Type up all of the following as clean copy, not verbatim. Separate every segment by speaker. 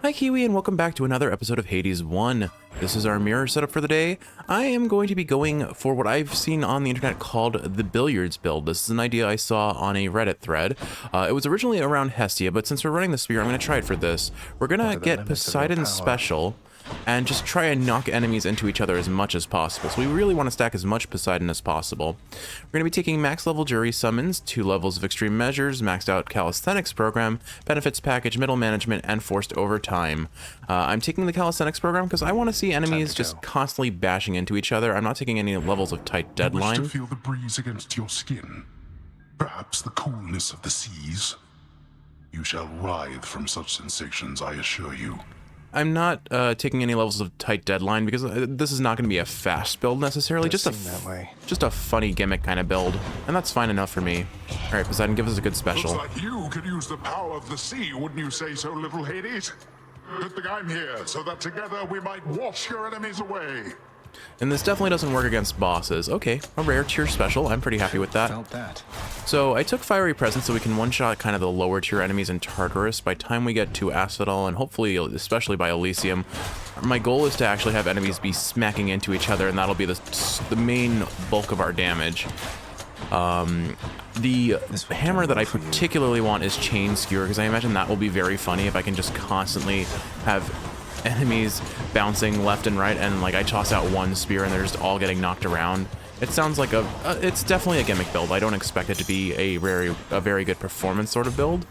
Speaker 1: Hi Kiwi, and welcome back to another episode of Hades 1. This is our mirror setup for the day. I am going to be going for what I've seen on the internet called the billiards build. This is an idea I saw on a Reddit thread. It was originally around Hestia, but since we're running the spear, I'm going to try it for this. We're going to get Poseidon's special and just try and knock enemies into each other as much as possible. So we really want to stack as much Poseidon as possible. We're going to be taking max level jury summons, 2 levels of extreme measures, maxed out calisthenics program, benefits package, middle management, and forced overtime. I'm taking the calisthenics program because I want to see enemies just constantly bashing into each other. I'm not taking any levels of tight deadline.
Speaker 2: You wish to feel the breeze against your skin, perhaps the coolness of the seas. You shall writhe from such sensations, I assure you.
Speaker 1: I'm not taking any levels of tight deadline because this is not going to be a fast build necessarily, just a funny gimmick kind of build, and that's fine enough for me. All right, Poseidon, give us a good special.
Speaker 2: Looks like you could use the power of the sea, wouldn't you say so, little Hades? Good thing I'm here, so that together we might wash your enemies away.
Speaker 1: And this definitely doesn't work against bosses. Okay, a rare tier special. I'm pretty happy with that. So I took Fiery Presence so we can one-shot kind of the lower tier enemies in Tartarus. By the time we get to Asphodel, and hopefully, especially by Elysium, my goal is to actually have enemies be smacking into each other, and that'll be the main bulk of our damage. The hammer that I particularly want is Chain Skewer, because I imagine that will be very funny if I can just constantly have enemies bouncing left and right, and like I toss out one spear and they're just all getting knocked around. It sounds like it's definitely a gimmick build. I don't expect it to be a very good performance sort of build.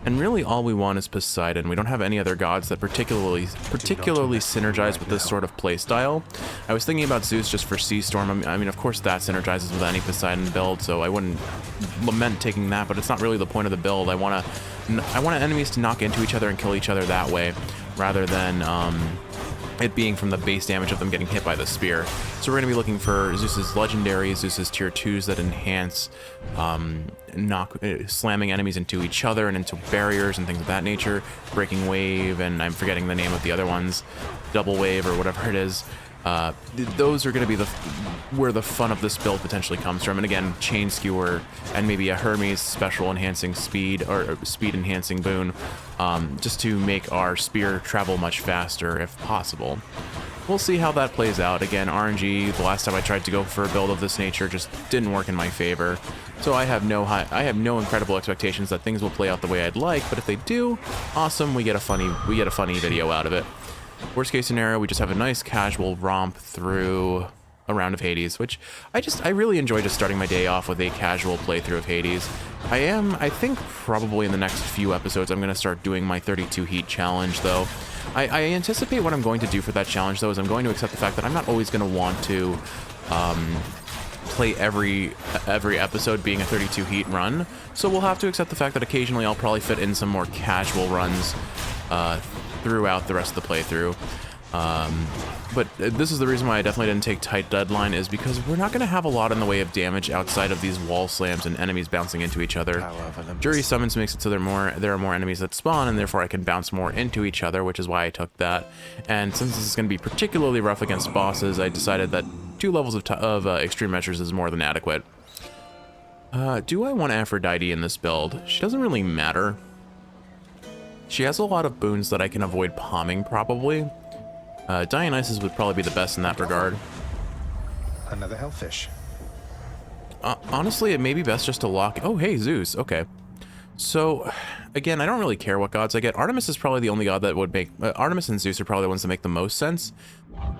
Speaker 1: And really all we want is Poseidon. We don't have any other gods that particularly synergize with this sort of playstyle. I was thinking about Zeus just for Sea Storm. I mean, of course that synergizes with any Poseidon build, so I wouldn't lament taking that, but it's not really the point of the build. I want enemies to knock into each other and kill each other that way, rather than it being from the base damage of them getting hit by the spear. So we're going to be looking for Zeus's legendary, Zeus's tier 2s that enhance slamming enemies into each other and into barriers and things of that nature. Breaking Wave, and I'm forgetting the name of the other ones, Double Wave or whatever it is. Those are going to be where the fun of this build potentially comes from. And again, Chain Skewer and maybe a Hermes special enhancing speed or speed enhancing boon, just to make our spear travel much faster if possible. We'll see how that plays out. Again, RNG, the last time I tried to go for a build of this nature just didn't work in my favor. So I have no incredible expectations that things will play out the way I'd like, but if they do, awesome, we get a funny video out of it. Worst case scenario, we just have a nice casual romp through a round of Hades, which I really enjoy just starting my day off with a casual playthrough of Hades. I think probably in the next few episodes I'm going to start doing my 32 heat challenge though. I anticipate what I'm going to do for that challenge though is I'm going to accept the fact that I'm not always going to want to play every episode being a 32 heat run, so we'll have to accept the fact that occasionally I'll probably fit in some more casual runs throughout the rest of the playthrough. But this is the reason why I definitely didn't take tight deadline, is because we're not going to have a lot in the way of damage outside of these wall slams and enemies bouncing into each other. Jury summons makes it so there are more enemies that spawn, and therefore I can bounce more into each other, which is why I took that. And since this is going to be particularly rough against bosses, I decided that 2 levels of extreme measures is more than adequate. Do I want Aphrodite in this build? She doesn't really matter. She has a lot of boons that I can avoid palming, probably. Dionysus would probably be the best in that regard.
Speaker 3: Another hellfish.
Speaker 1: Honestly, it may be best just to lock... Oh, hey, Zeus. Okay. So, again, I don't really care what gods I get. Artemis is probably the only god that would make... Artemis and Zeus are probably the ones that make the most sense.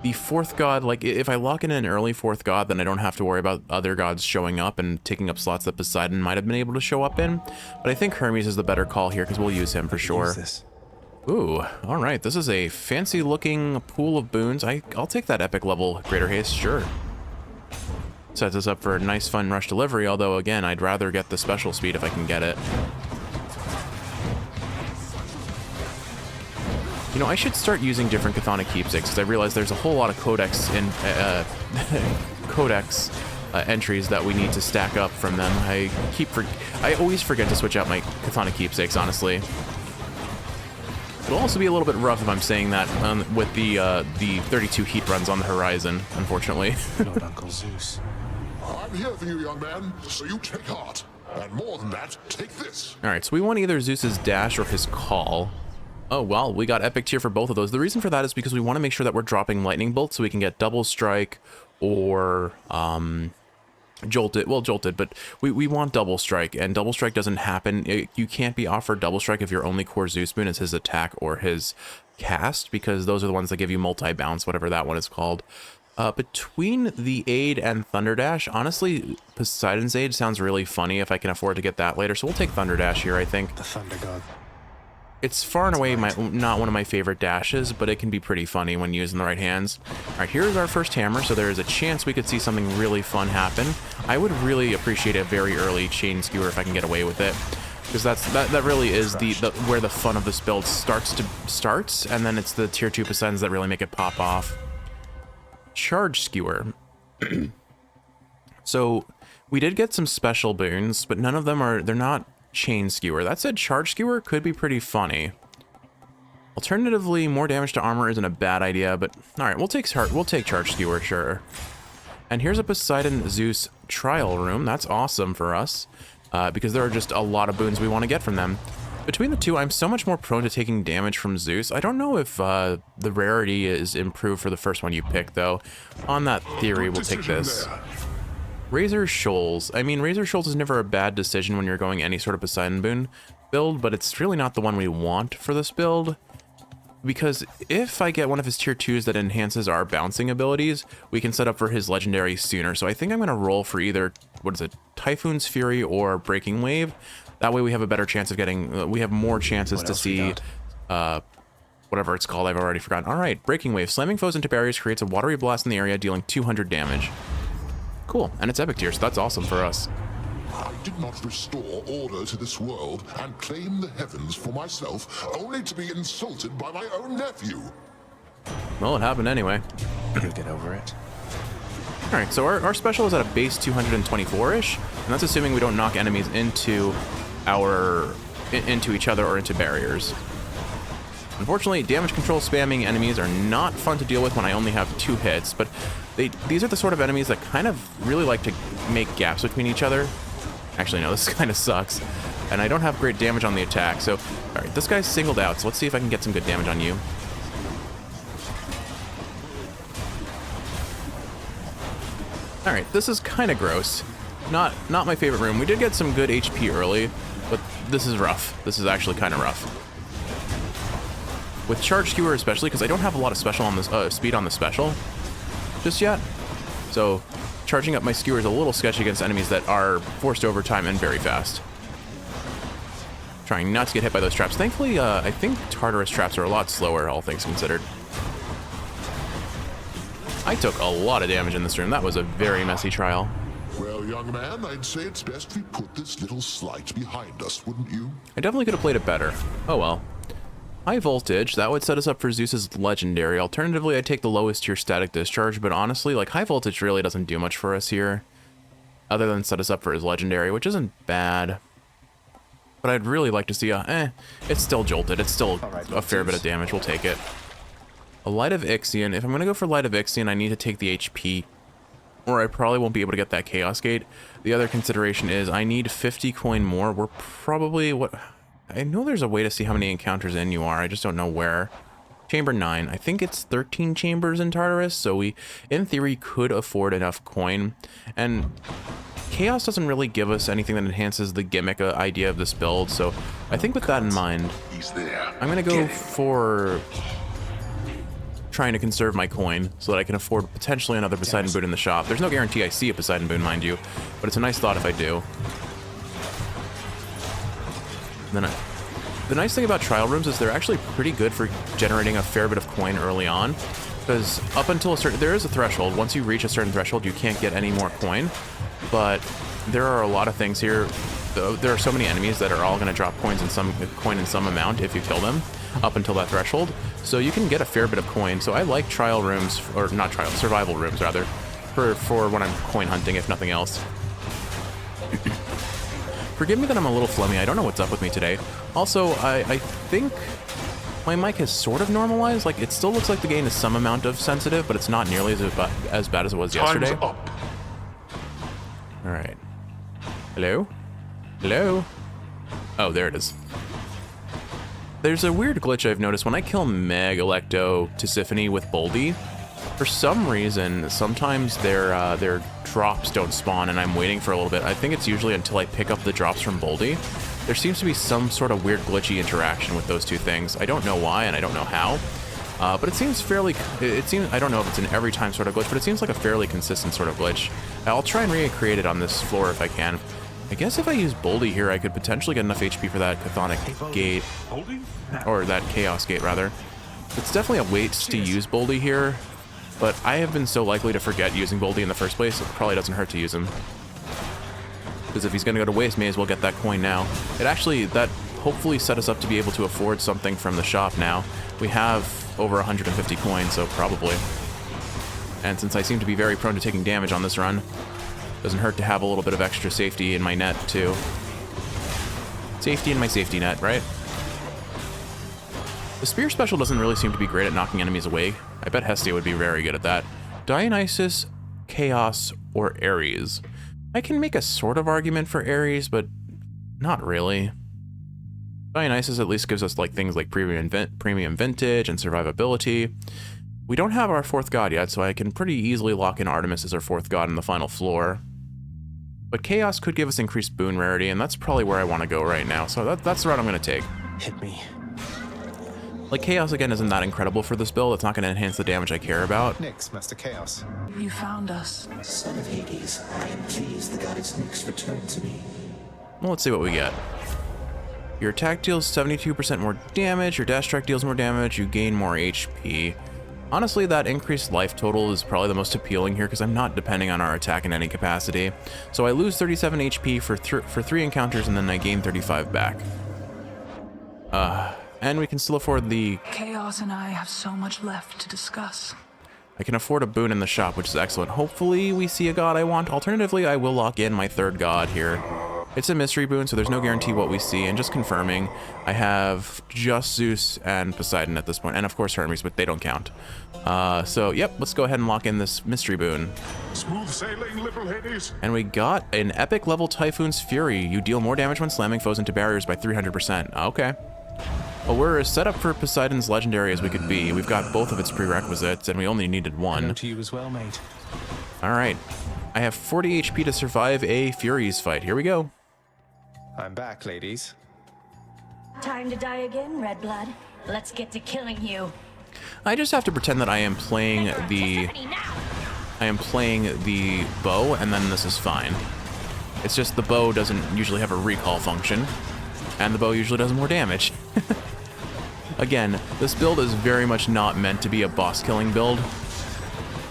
Speaker 1: The 4th god, like, if I lock in an early 4th god, then I don't have to worry about other gods showing up and taking up slots that Poseidon might have been able to show up in. But I think Hermes is the better call here, because we'll use him for sure. Ooh, all right. This is a fancy-looking pool of boons. I'll take that epic level Greater Haste, sure. Sets us up for a nice, fun rush delivery, although, again, I'd rather get the special speed if I can get it. You know, I should start using different Chthonic keepsakes, because I realize there's a whole lot of codex entries that we need to stack up from them. I always forget to switch out my Chthonic keepsakes, honestly. It'll also be a little bit rough if I'm saying that with the 32 heat runs on the horizon, unfortunately.
Speaker 3: Lord Uncle Zeus.
Speaker 2: I'm here for you, young man, so you take heart. And more than that, take this.
Speaker 1: Alright, so we want either Zeus's dash or his call. Oh, well, we got epic tier for both of those. The reason for that is because we want to make sure that we're dropping lightning bolts so we can get double strike or jolted. Well, jolted, but we want double strike, and double strike doesn't happen. You can't be offered double strike if your only core Zeus boon is his attack or his cast, because those are the ones that give you multi-bounce, whatever that one is called. Between the aid and Thunder Dash, honestly, Poseidon's aid sounds really funny if I can afford to get that later, so we'll take Thunder Dash here, I think.
Speaker 3: The Thunder God.
Speaker 1: It's far and away not one of my favorite dashes, but it can be pretty funny when used in the right hands. All right, here's our first hammer, so there is a chance we could see something really fun happen. I would really appreciate a very early chain skewer if I can get away with it, because that really is the where the fun of this build starts, and then it's the tier 2 Poseidons that really make it pop off. Charge skewer. So we did get some special boons, but none of them they're not chain skewer. That said, charge skewer could be pretty funny. Alternatively, more damage to armor isn't a bad idea, but all right, we'll take charge skewer, sure. And here's a Poseidon Zeus trial room. That's awesome for us, because there are just a lot of boons we want to get from them. Between the two, I'm so much more prone to taking damage from Zeus. I don't know if the rarity is improved for the first one you pick, though. On that theory, we'll take this. Razor Shoals. I mean, Razor Shoals is never a bad decision when you're going any sort of Poseidon boon build, but it's really not the one we want for this build. Because if I get one of his tier 2s that enhances our bouncing abilities, we can set up for his legendary sooner. So I think I'm going to roll for either, Typhoon's Fury or Breaking Wave. That way we have a better chance of getting, we have more chances to see, whatever it's called, I've already forgotten. All right, Breaking Wave. Slamming foes into barriers creates a watery blast in the area, dealing 200 damage. Cool, and it's epic tier, so that's awesome for us.
Speaker 2: I did not restore order to this world and claim the heavens for myself, only to be insulted by my own nephew.
Speaker 1: Well, it happened anyway.
Speaker 3: You'll get over it.
Speaker 1: All right, so our special is at a base 224-ish, and that's assuming we don't knock enemies into each other or into barriers. Unfortunately, damage control spamming enemies are not fun to deal with when I only have 2 hits, but these are the sort of enemies that kind of really like to make gaps between each other. Actually, no, this kind of sucks. And I don't have great damage on the attack, so... Alright, this guy's singled out, so let's see if I can get some good damage on you. Alright, this is kind of gross. Not my favorite room. We did get some good HP early, but this is rough. This is actually kind of rough. With Charge Skewer especially, because I don't have a lot of special on this speed on the special just yet. So charging up my skewer is a little sketchy against enemies that are forced overtime and very fast. Trying not to get hit by those traps. Thankfully, I think Tartarus traps are a lot slower, all things considered. I took a lot of damage in this room. That was a very messy trial.
Speaker 2: Well, young man, I'd say it's best we put this little slight behind us, wouldn't you?
Speaker 1: I definitely could have played it better. Oh well. High voltage, that would set us up for Zeus's legendary. Alternatively, I'd take the lowest tier static discharge, but honestly, like, high voltage really doesn't do much for us here, other than set us up for his legendary, which isn't bad. But I'd really like to see it's still jolted. It's still a fair bit of damage. We'll take it. A Light of Ixion. If I'm going to go for Light of Ixion, I need to take the HP, or I probably won't be able to get that Chaos Gate. The other consideration is I need 50 coin more. We're probably, I know there's a way to see how many encounters in you are. I just don't know where. Chamber 9. I think it's 13 chambers in Tartarus, so we, in theory, could afford enough coin. And Chaos doesn't really give us anything that enhances the gimmick idea of this build, so I think with that in mind, I'm going to go for trying to conserve my coin so that I can afford potentially another Poseidon boon in the shop. There's no guarantee I see a Poseidon boon, mind you, but it's a nice thought if I do. Then the nice thing about trial rooms is they're actually pretty good for generating a fair bit of coin early on, because up until a certain, there is a threshold. Once you reach a certain threshold, you can't get any more coin, but there are a lot of things here. There are so many enemies that are all going to drop coin in some amount if you kill them up until that threshold, so you can get a fair bit of coin. So I like trial rooms, or not trial, survival rooms rather, for when I'm coin hunting, if nothing else. Forgive me that I'm a little flummy. I don't know what's up with me today. Also, I think my mic has sort of normalized. Like, it still looks like the gain is some amount of sensitive, but it's not nearly as bad as it was yesterday.
Speaker 2: Time's up.
Speaker 1: All right. Hello? Hello? Oh, there it is. There's a weird glitch I've noticed when I kill Meg, Electo, Tisiphone with Boldy. For some reason, sometimes their drops don't spawn, and I'm waiting for a little bit. I think it's usually until I pick up the drops from Boldy. There seems to be some sort of weird glitchy interaction with those two things. I don't know why, and I don't know how. But it seems fairly, I don't know if it's an every time sort of glitch, but it seems like a fairly consistent sort of glitch. I'll try and recreate it on this floor if I can. I guess if I use Boldy here, I could potentially get enough HP for that Chthonic gate, or that Chaos gate rather. It's definitely a waste to use Boldy here, but I have been so likely to forget using Boldy in the first place, it probably doesn't hurt to use him. Because if he's gonna go to waste, may as well get that coin now. That hopefully set us up to be able to afford something from the shop now. We have over 150 coins, so probably. And since I seem to be very prone to taking damage on this run, doesn't hurt to have a little bit of extra safety in my net, too. Safety in my safety net, right? The Spear Special doesn't really seem to be great at knocking enemies away. I bet Hestia would be very good at that. Dionysus, Chaos, or Ares. I can make a sort of argument for Ares, but not really. Dionysus at least gives us like things like premium vintage and survivability. We don't have our 4th god yet, so I can pretty easily lock in Artemis as our 4th god in the final floor. But Chaos could give us increased boon rarity, and that's probably where I want to go right now, so that's the route I'm going to take.
Speaker 3: Hit me.
Speaker 1: Like, Chaos, again, isn't that incredible for this build. It's not going to enhance the damage I care about.
Speaker 3: Nyx, Master Chaos.
Speaker 4: You found us.
Speaker 5: Son of Hades, I am pleased the goddess Nyx returned to me.
Speaker 1: Well, let's see what we get. Your attack deals 72% more damage, your dash strike deals more damage, you gain more HP. Honestly, that increased life total is probably the most appealing here because I'm not depending on our attack in any capacity. So I lose 37 HP for 3 encounters and then I gain 35 back. And we can still afford the...
Speaker 4: Chaos and I have so much left to discuss.
Speaker 1: I can afford a boon in the shop, which is excellent. Hopefully we see a god I want. Alternatively, I will lock in my 3rd god here. It's a mystery boon, so there's no guarantee what we see, and just confirming, I have just Zeus and Poseidon at this point, and of course Hermes, but they don't count. So, yep, let's go ahead and lock in this mystery boon.
Speaker 2: Smooth sailing, liberal Hades.
Speaker 1: And we got an epic level Typhoon's Fury. You deal more damage when slamming foes into barriers by 300%. Okay. Well, we're as set up for Poseidon's legendary as we could be. We've got both of its prerequisites, and we only needed one.
Speaker 3: Hello to you as well, mate.
Speaker 1: All right. I have 40 HP to survive a Furies fight. Here we go.
Speaker 3: I'm back, ladies.
Speaker 6: Time to die again, Red Blood. Let's get to killing you.
Speaker 1: I just have to pretend that I am playing the bow, and then this is fine. It's just the bow doesn't usually have a recall function, and the bow usually does more damage. Again, this build is very much not meant to be a boss killing build.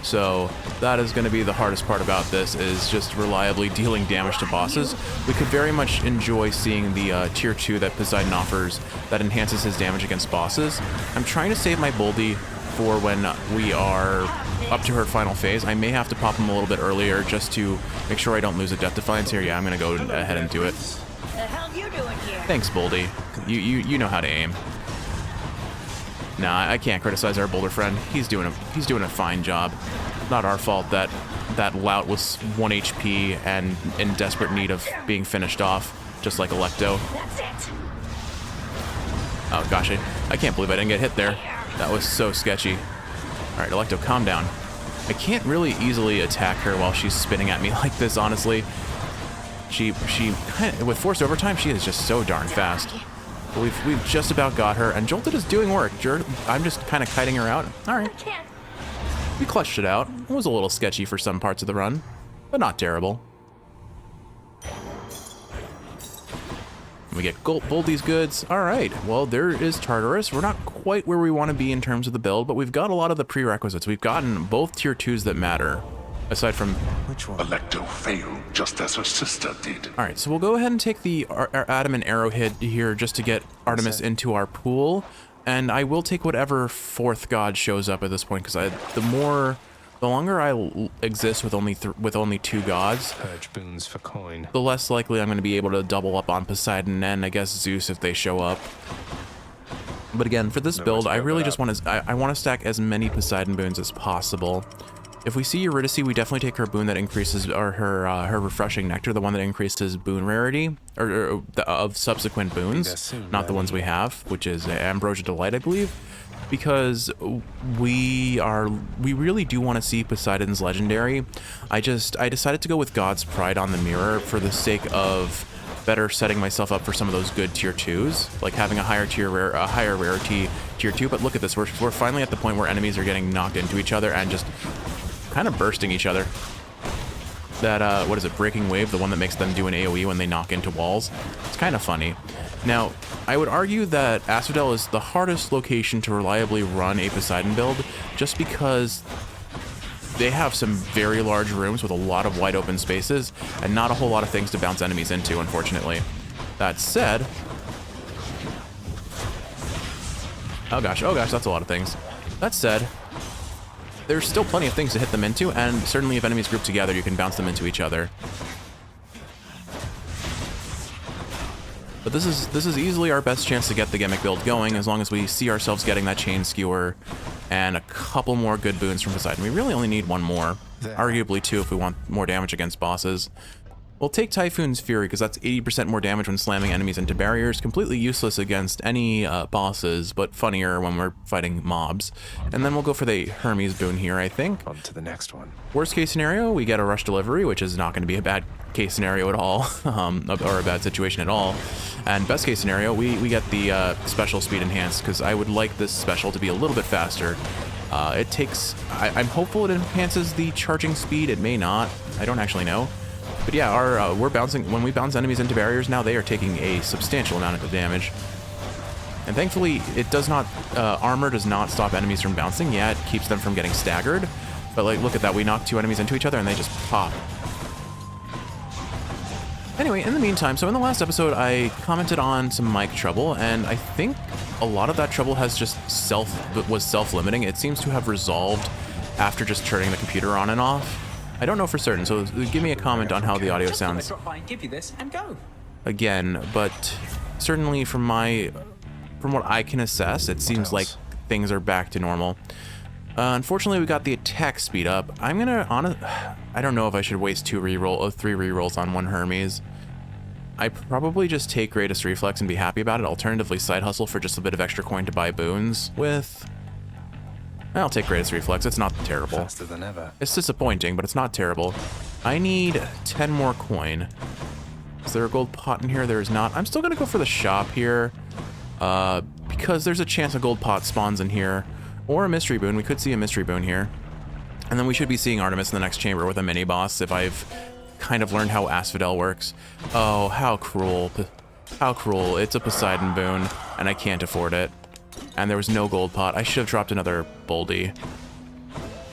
Speaker 1: So that is going to be the hardest part about this, is just reliably dealing damage to bosses. We could very much enjoy seeing the tier 2 that Poseidon offers that enhances his damage against bosses. I'm trying to save my Boldy for when we are up to her final phase. I may have to pop him a little bit earlier just to make sure I don't lose a Death Defiance here. Yeah, I'm going to go ahead and do it.
Speaker 6: The hell you doing here?
Speaker 1: Thanks, Boldy. You know how to aim. Nah, I can't criticize our boulder friend. He's doing a fine job. Not our fault that lout was 1 HP and in desperate need of being finished off, just like Electo.
Speaker 6: That's it.
Speaker 1: Oh gosh, I can't believe I didn't get hit there. That was so sketchy. All right, Electo, calm down. I can't really easily attack her while she's spinning at me like this, honestly. She kind of, with forced overtime, she is just so darn fast. But we've just about got her, and Jolted is doing work. I'm just kind of kiting her out. All right. We clutched it out. It was a little sketchy for some parts of the run, but not terrible. We get Boldy's goods. All right, well, there is Tartarus. We're not quite where we want to be in terms of the build, but we've got a lot of the prerequisites. We've gotten both tier 2s that matter, aside from...
Speaker 3: Which one?
Speaker 2: Electo failed just as her sister did.
Speaker 1: All right, so we'll go ahead and take the Adamant Arrowhead here just to get Artemis into our pool. And I will take whatever 4th god shows up at this point, because the longer I exist with only 2 gods,
Speaker 3: Purge boons for coin.
Speaker 1: the less likely I'm going to be able to double up on Poseidon and I guess Zeus if they show up. But again, for this build, I really just want to I want to stack as many Poseidon boons as possible. If we see Eurydice, we definitely take her boon that increases, or her refreshing nectar, the one that increases boon rarity, or of subsequent boons, not the ones we have, which is Ambrosia Delight, I believe, because we really do want to see Poseidon's legendary. I decided to go with God's Pride on the mirror for the sake of better setting myself up for some of those good tier 2s, like having a higher rarity tier 2. But look at this, we're finally at the point where enemies are getting knocked into each other and just kind of bursting each other. That what is it, Breaking Wave, the one that makes them do an AoE when they knock into walls. It's kind of funny. Now, I would argue that Asphodel is the hardest location to reliably run a Poseidon build, just because they have some very large rooms with a lot of wide open spaces and not a whole lot of things to bounce enemies into, unfortunately. That said, oh gosh, that's a lot of things. That said, there's still plenty of things to hit them into, and certainly if enemies group together, you can bounce them into each other. But this is easily our best chance to get the gimmick build going, as long as we see ourselves getting that chain skewer and a couple more good boons from Poseidon. We really only need one more, arguably two if we want more damage against bosses. We'll take Typhoon's Fury, because that's 80% more damage when slamming enemies into barriers, completely useless against any bosses, but funnier when we're fighting mobs. And then we'll go for the Hermes boon here, I think.
Speaker 3: On to the next one.
Speaker 1: Worst case scenario, we get a rush delivery, which is not going to be a bad case scenario at all, or a bad situation at all. And best case scenario, we get the special speed enhanced, because I would like this special to be a little bit faster. It takes, I'm hopeful it enhances the charging speed. It may not. I don't actually know. But yeah, we're bouncing, when we bounce enemies into barriers now, they are taking a substantial amount of damage. And thankfully, it does not, armor does not stop enemies from bouncing. Yeah, it keeps them from getting staggered. But like, look at that, we knock two enemies into each other and they just pop. Anyway, in the meantime, so in the last episode, I commented on some mic trouble, and I think a lot of that trouble has just was self-limiting. It seems to have resolved after just turning the computer on and off. I don't know for certain, so give me a comment on how the audio sounds.
Speaker 7: Give you this and go.
Speaker 1: Again, but certainly from what I can assess, it seems like things are back to normal. Unfortunately, we got the attack speed up. I don't know if I should waste three rerolls on one Hermes. I probably just take Greatest Reflex and be happy about it. Alternatively, side hustle for just a bit of extra coin to buy boons with. I'll take Greatest Reflex. It's not terrible.
Speaker 3: Faster than ever.
Speaker 1: It's disappointing, but it's not terrible. I need 10 more coin. Is there a gold pot in here? There is not. I'm still going to go for the shop here, because there's a chance a gold pot spawns in here. Or a mystery boon. We could see a mystery boon here. And then we should be seeing Artemis in the next chamber with a mini-boss if I've kind of learned how Asphodel works. Oh, how cruel. How cruel. It's a Poseidon boon, and I can't afford it. And there was no gold pot. I should have dropped another Boldy.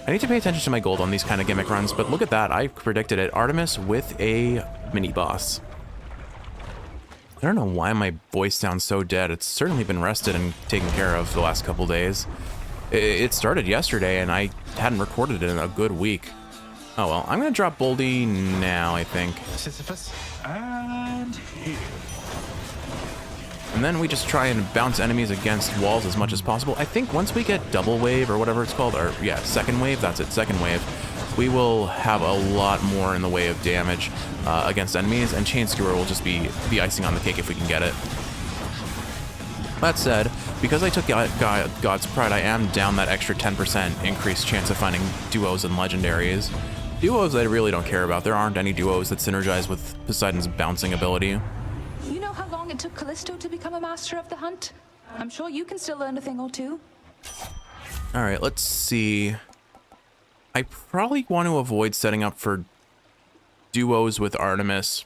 Speaker 1: I need to pay attention to my gold on these kind of gimmick runs, but look at that. I predicted it. Artemis with a mini-boss. I don't know why my voice sounds so dead. It's certainly been rested and taken care of the last couple days. It started yesterday, and I hadn't recorded it in a good week. Oh well, I'm going to drop Boldy now, I think.
Speaker 3: Sisyphus.
Speaker 7: And here.
Speaker 1: And then we just try and bounce enemies against walls as much as possible. I think once we get double wave or whatever it's called, or yeah, second wave, that's it, second wave, we will have a lot more in the way of damage against enemies, and Chain Skewer will just be the icing on the cake if we can get it. That said, because I took God's Pride, I am down that extra 10% increased chance of finding duos and legendaries. Duos I really don't care about. There aren't any duos that synergize with Poseidon's bouncing ability.
Speaker 4: You know how long it took Callisto to become a master of the hunt? I'm sure you can still learn a thing or two.
Speaker 1: Alright, let's see. I probably want to avoid setting up for duos with Artemis,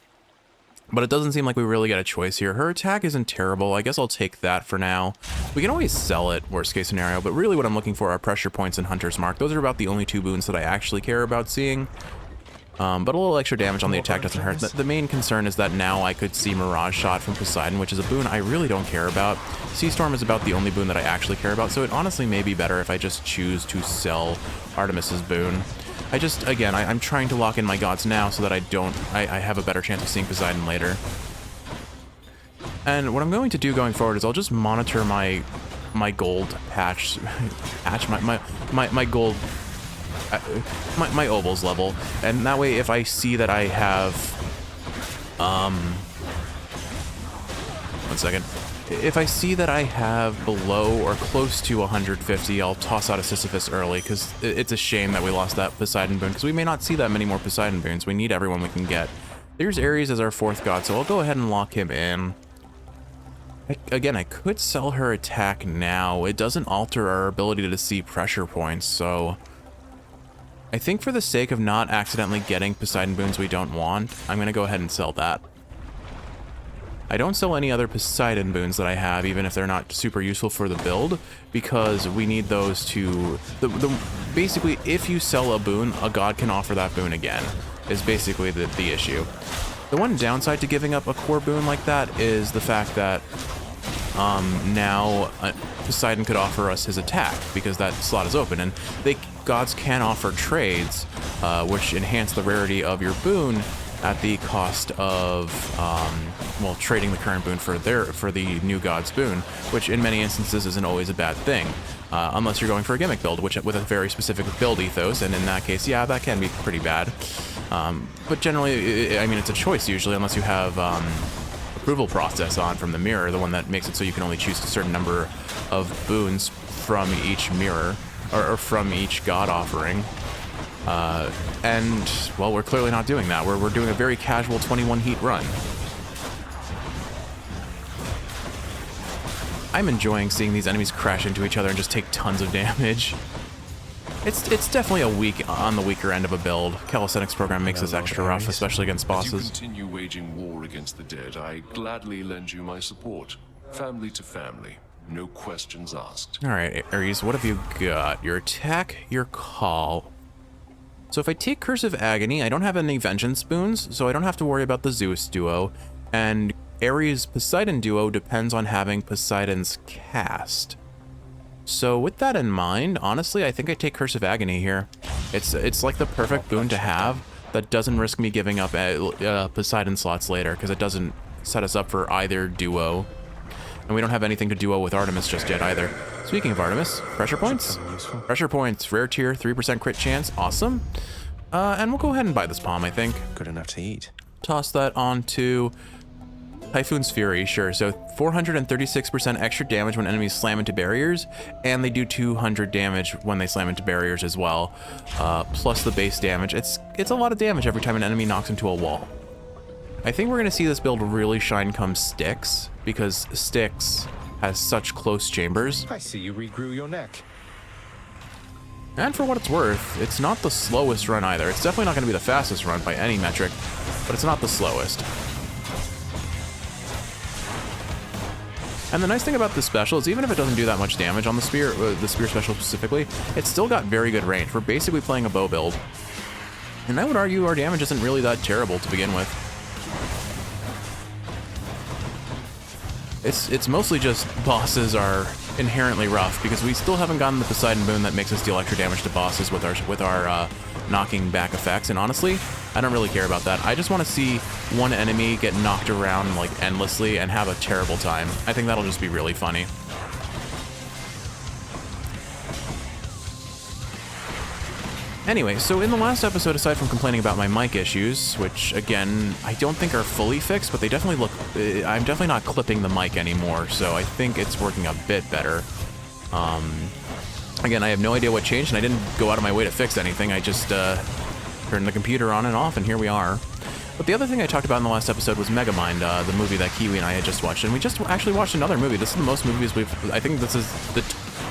Speaker 1: but it doesn't seem like we really get a choice here. Her attack isn't terrible. I guess I'll take that for now. We can always sell it, worst case scenario, but really what I'm looking for are pressure points and Hunter's Mark. Those are about the only two boons that I actually care about seeing. But a little extra damage on the attack doesn't hurt. The main concern is that now I could see Mirage Shot from Poseidon, which is a boon I really don't care about. Sea Storm is about the only boon that I actually care about, so it honestly may be better if I just choose to sell Artemis's boon. I'm trying to lock in my gods now so that I have a better chance of seeing Poseidon later. And what I'm going to do going forward is I'll just monitor my gold patch, my gold my ovals level, and that way if I see that I have, 1 second. If I see that I have below or close to 150, I'll toss out a Sisyphus early, because it's a shame that we lost that Poseidon boon, because we may not see that many more Poseidon boons. We need everyone we can get. There's Ares as our 4th god, so I'll go ahead and lock him in. Again, I could sell her attack now. It doesn't alter our ability to see pressure points, so I think for the sake of not accidentally getting Poseidon boons we don't want, I'm going to go ahead and sell that. I don't sell any other Poseidon boons that I have, even if they're not super useful for the build, because we need those to... basically, if you sell a boon, a god can offer that boon again, is basically the issue. The one downside to giving up a core boon like that is the fact that now Poseidon could offer us his attack, because that slot is open, and gods can offer trades, which enhance the rarity of your boon at the cost of, well, trading the current boon for the new god's boon, which in many instances isn't always a bad thing, unless you're going for a gimmick build, which with a very specific build ethos, and in that case, yeah, that can be pretty bad. But generally, I mean, it's a choice usually, unless you have approval process on from the mirror, the one that makes it so you can only choose a certain number of boons from each mirror, or from each god offering. And, well, we're clearly not doing that. We're doing a very casual 21 heat run. I'm enjoying seeing these enemies crash into each other and just take tons of damage. It's definitely on the weaker end of a build. Calisthenics program makes this extra rough, especially against bosses.
Speaker 8: As you continue waging war against the dead, I gladly lend you my support. Family to family. No questions asked.
Speaker 1: Alright, Ares, what have you got? Your attack, your call. So if I take Curse of Agony, I don't have any Vengeance boons, so I don't have to worry about the Zeus duo. And Ares Poseidon duo depends on having Poseidon's cast. So with that in mind, honestly, I think I take Curse of Agony here. It's like the perfect boon to have that doesn't risk me giving up Poseidon slots later, because it doesn't set us up for either duo. And we don't have anything to duo with Artemis just yet either. Speaking of Artemis, pressure points? Pressure points, rare tier, 3% crit chance, awesome. And we'll go ahead and buy this palm, I think.
Speaker 3: Good enough to eat.
Speaker 1: Toss that onto Typhoon's Fury, sure. So 436% extra damage when enemies slam into barriers, and they do 200 damage when they slam into barriers as well, plus the base damage. It's a lot of damage every time an enemy knocks into a wall. I think we're going to see this build really shine come Styx, because Styx has such close chambers.
Speaker 3: I see you regrew your neck.
Speaker 1: And for what it's worth, it's not the slowest run either. It's definitely not going to be the fastest run by any metric, but it's not the slowest. And the nice thing about this special is even if it doesn't do that much damage on the spear special specifically, it's still got very good range. We're basically playing a bow build. And I would argue our damage isn't really that terrible to begin with. It's mostly just bosses are inherently rough, because we still haven't gotten the Poseidon boon that makes us deal extra damage to bosses with our knocking back effects, and honestly, I don't really care about that. I just want to see one enemy get knocked around like endlessly and have a terrible time. I think that'll just be really funny. Anyway, so in the last episode, aside from complaining about my mic issues, which, again, I don't think are fully fixed, but they definitely look... I'm definitely not clipping the mic anymore, so I think it's working a bit better. Again, I have no idea what changed, and I didn't go out of my way to fix anything. I just turned the computer on and off, and here we are. But the other thing I talked about in the last episode was Megamind, the movie that Kiwi and I had just watched, and we just actually watched another movie. This is the most movies we've... I think this is the...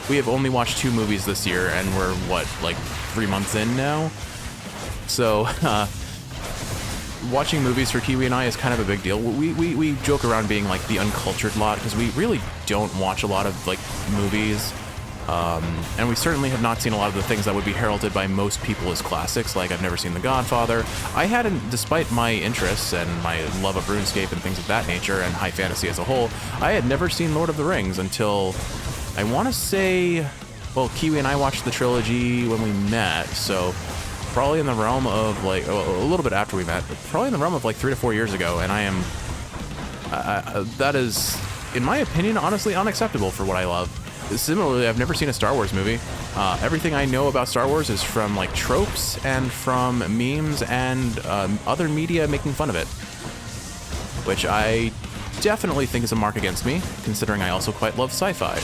Speaker 1: We have only watched 2 movies this year, and we're, what, like 3 months in now? So, watching movies for Kiwi and I is kind of a big deal. We joke around being like the uncultured lot, because we really don't watch a lot of like movies. And we certainly have not seen a lot of the things that would be heralded by most people as classics, like I've never seen The Godfather. I hadn't, despite my interests and my love of RuneScape and things of that nature, and high fantasy as a whole, I had never seen Lord of the Rings until... I want to say, well, Kiwi and I watched the trilogy when we met, so probably in the realm of like, a little bit after we met, but probably in the realm of like 3 to 4 years ago, and I am, that is, in my opinion, honestly unacceptable for what I love. Similarly, I've never seen a Star Wars movie. Everything I know about Star Wars is from like tropes and from memes and other media making fun of it, which I definitely think is a mark against me, considering I also quite love sci-fi.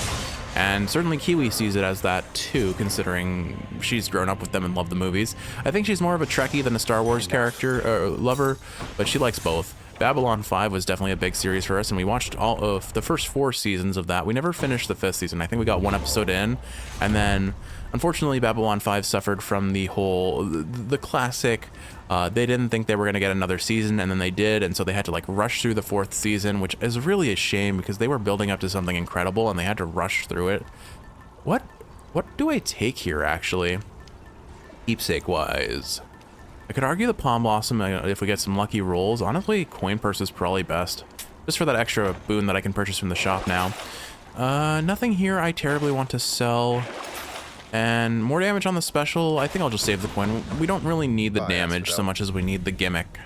Speaker 1: And certainly Kiwi sees it as that too, considering she's grown up with them and loved the movies. I think she's more of a Trekkie than a Star Wars character lover, but she likes both. Babylon 5 was definitely a big series for us, and we watched all of the first 4 seasons of that. We never finished the 5th season. I think we got 1 episode in, and then unfortunately Babylon 5 suffered from the classic, they didn't think they were going to get another season, and then they did, and so they had to like rush through the 4th season, which is really a shame because they were building up to something incredible and they had to rush through it. What do I take here, actually? Keepsake wise, I could argue the Palm Blossom if we get some lucky rolls. Honestly, Coin Purse is probably best, just for that extra boon that I can purchase from the shop now. Nothing here I terribly want to sell. And more damage on the special. I think I'll just save the coin. We don't really need the damage so much as we need the gimmick.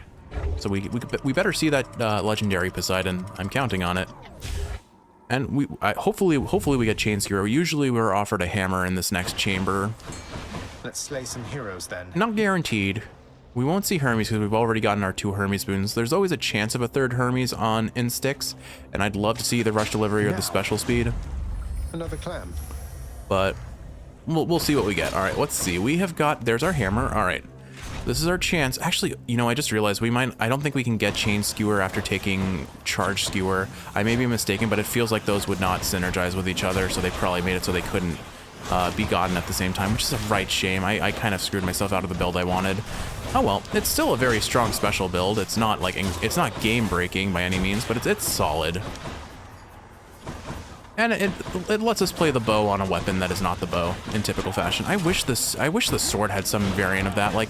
Speaker 1: So we better see that legendary Poseidon. I'm counting on it. And hopefully we get Chain Skewer. Usually we're offered a hammer in this next chamber.
Speaker 3: Let's slay some heroes then.
Speaker 1: Not guaranteed. We won't see Hermes because we've already gotten our 2 Hermes boons. There's always a chance of a 3rd Hermes on Instix, and I'd love to see the rush delivery or the special speed.
Speaker 3: Another clam.
Speaker 1: But we'll see what we get. All right, let's see. We have got, there's our hammer. All right, this is our chance. Actually, you know, I just realized I don't think we can get Chain Skewer after taking Charge Skewer. I may be mistaken, but it feels like those would not synergize with each other, so they probably made it so they couldn't be gotten at the same time, which is a right shame. I kind of screwed myself out of the build I wanted. Oh well, it's still a very strong special build. It's not like, it's not game breaking by any means, but it's solid. And it lets us play the bow on a weapon that is not the bow in typical fashion. I wish the sword had some variant of that. Like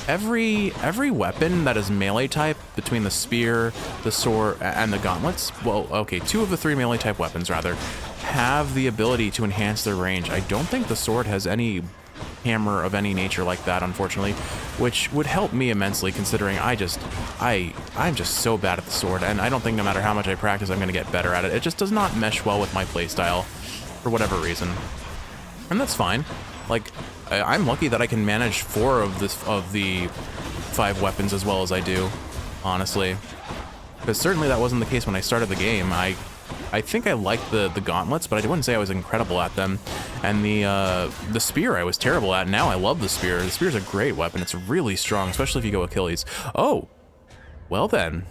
Speaker 1: every weapon that is melee type between the spear, the sword, and the gauntlets. Well, okay, 2 of the 3 melee type weapons rather have the ability to enhance their range. I don't think the sword has any hammer of any nature like that, unfortunately, which would help me immensely considering I'm just so bad at the sword, and I don't think no matter how much I practice I'm gonna get better at it. It just does not mesh well with my playstyle for whatever reason, and that's fine. Like I'm lucky that I can manage 4 of the 5 weapons as well as I do, honestly, because certainly that wasn't the case when I started the game. I think I liked the gauntlets, but I wouldn't say I was incredible at them. And the spear I was terrible at. Now I love the spear. The spear's a great weapon. It's really strong, especially if you go Achilles. Oh, well then.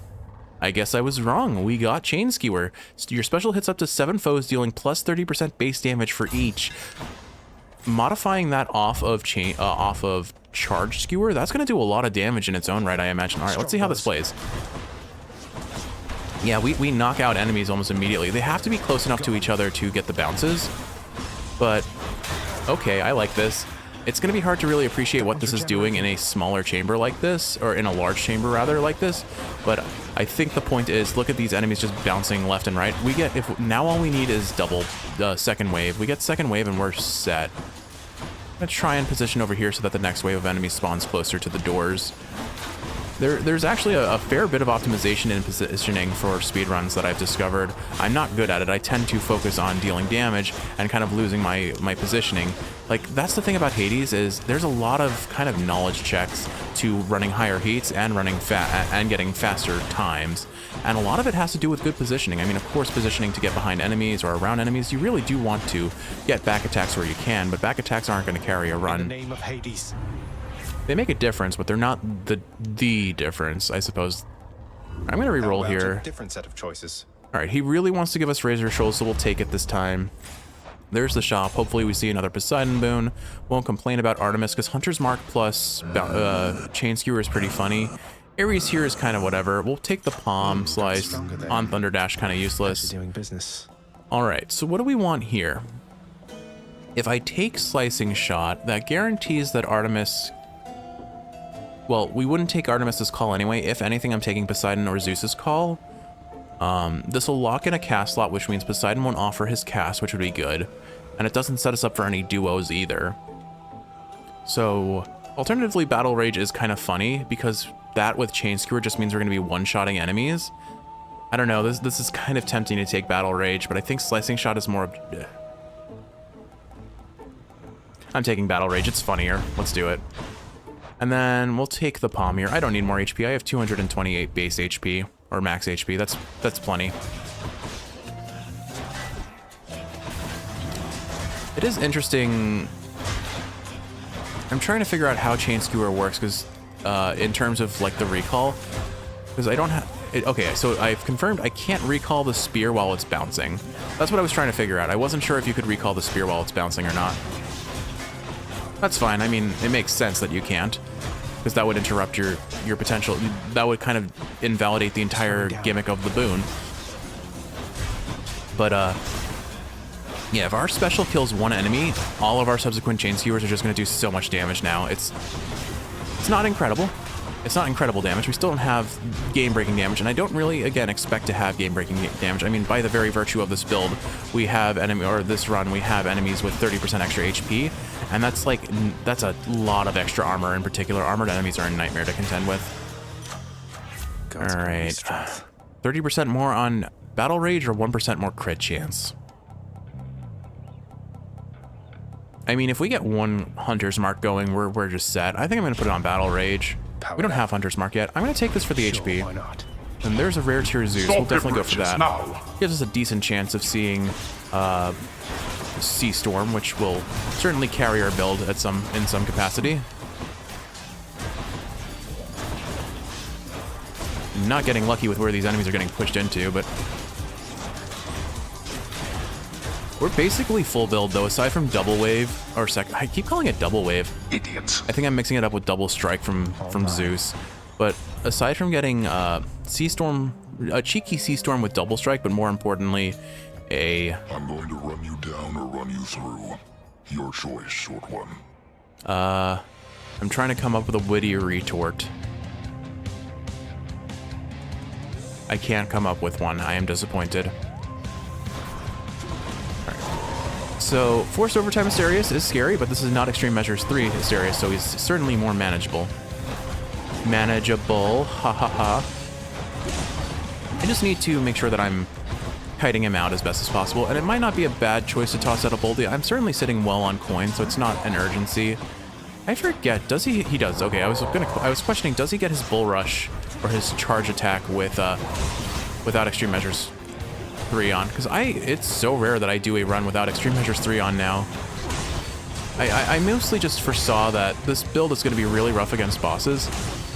Speaker 1: I guess I was wrong. We got Chain Skewer. Your special hits up to 7 foes, dealing plus 30% base damage for each. Modifying that off of Charge Skewer, that's going to do a lot of damage in its own right, I imagine. All right, let's see how this plays. Yeah, we knock out enemies almost immediately. They have to be close enough to each other to get the bounces. But, okay, I like this. It's going to be hard to really appreciate what this is doing in a smaller chamber like this, or in a large chamber rather like this. But I think the point is, look at these enemies just bouncing left and right. Now all we need is double second wave. We get second wave and we're set. I'm going to try and position over here so that the next wave of enemies spawns closer to the doors. There's actually a fair bit of optimization in positioning for speedruns that I've discovered. I'm not good at it. I tend to focus on dealing damage and kind of losing my positioning. Like, that's the thing about Hades, is there's a lot of kind of knowledge checks to running higher heats and running and getting faster times. And a lot of it has to do with good positioning. I mean, of course, positioning to get behind enemies or around enemies, you really do want to get back attacks where you can, but back attacks aren't going to carry a run.
Speaker 3: In the name of Hades.
Speaker 1: They make a difference, but they're not the difference, I suppose. I'm going to re-roll here.
Speaker 3: Different set of choices.
Speaker 1: All right, he really wants to give us Razor Shoals, so we'll take it this time. There's the shop. Hopefully we see another Poseidon boon. Won't complain about Artemis, because Hunter's Mark plus Chain Skewer is pretty funny. Ares here is kind of whatever. We'll take the Palm Slice. On Thunder Dash, kind of useless.
Speaker 3: Doing business.
Speaker 1: All right, so what do we want here? If I take Slicing Shot, that guarantees that Artemis... Well, we wouldn't take Artemis's call anyway. If anything, I'm taking Poseidon or Zeus's call. This will lock in a cast slot, which means Poseidon won't offer his cast, which would be good. And it doesn't set us up for any duos either. So, alternatively, Battle Rage is kind of funny, because that with Chain Skewer just means we're going to be one-shotting enemies. I don't know, this is kind of tempting to take Battle Rage, but I think Slicing Shot is more... I'm taking Battle Rage. It's funnier. Let's do it. And then we'll take the Palm here. I don't need more HP. I have 228 base HP, or max HP. That's plenty. It is interesting. I'm trying to figure out how Chain Skewer works, because in terms of like the recall, because I don't have it. Okay, so I've confirmed I can't recall the spear while it's bouncing. That's what I was trying to figure out. I wasn't sure if you could recall the spear while it's bouncing or not. That's fine. I mean, it makes sense that you can't, because that would interrupt your potential. That would kind of invalidate the entire gimmick of the boon. But yeah, if our special kills one enemy, all of our subsequent Chain Skewers are just going to do so much damage now. It's not incredible. It's not incredible damage. We still don't have game-breaking damage, and I don't really, again, expect to have game-breaking damage. I mean, by the very virtue of this build, we have this run, we have enemies with 30% extra HP, and that's a lot of extra armor. In particular, armored enemies are a nightmare to contend with. All right, 30% more on Battle Rage or 1% more crit chance. I mean, if we get one Hunter's Mark going, we're just set. I think I'm going to put it on Battle Rage. We don't have Hunter's Mark yet. I'm going to take this for the HP.
Speaker 3: Why not?
Speaker 1: And there's a rare tier Zeus. We'll definitely go for that.
Speaker 2: Now.
Speaker 1: Gives us a decent chance of seeing Sea Storm, which will certainly carry our build in some capacity. Not getting lucky with where these enemies are getting pushed into, but we're basically full build, though, aside from Double Wave, or I keep calling it Double Wave.
Speaker 2: Idiots.
Speaker 1: I think I'm mixing it up with Double Strike from Zeus. But aside from getting Sea Storm, a cheeky Sea Storm with Double Strike, but more importantly,
Speaker 2: I'm going to run you down or run you through. Your choice, short one.
Speaker 1: I'm trying to come up with a witty retort. I can't come up with one. I am disappointed. So, Forced Overtime Asterius is scary, but this is not Extreme Measures 3 Asterius, so he's certainly more manageable. Manageable, ha ha ha. I just need to make sure that I'm kiting him out as best as possible, and it might not be a bad choice to toss out a Boldy. I'm certainly sitting well on coin, so it's not an urgency. I forget, does he? He does. Okay, I was questioning, does he get his Bull Rush or his charge attack with without Extreme Measures 3 on? Because it's so rare that I do a run without Extreme Measures 3 on now. I mostly just foresaw that this build is going to be really rough against bosses,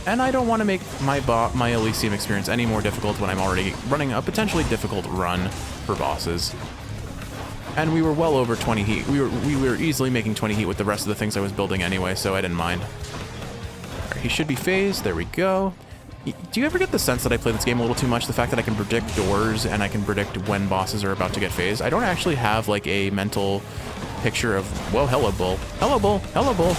Speaker 1: and I don't want to make my Elysium experience any more difficult when I'm already running a potentially difficult run for bosses. And we were well over 20 heat. We were easily making 20 heat with the rest of the things I was building anyway, so I didn't mind. All right, he should be phased. There we go. Do you ever get the sense that I play this game a little too much? The fact that I can predict doors and I can predict when bosses are about to get phased. I don't actually have like a mental picture of, whoa, hello bull. Hello bull, hello bull.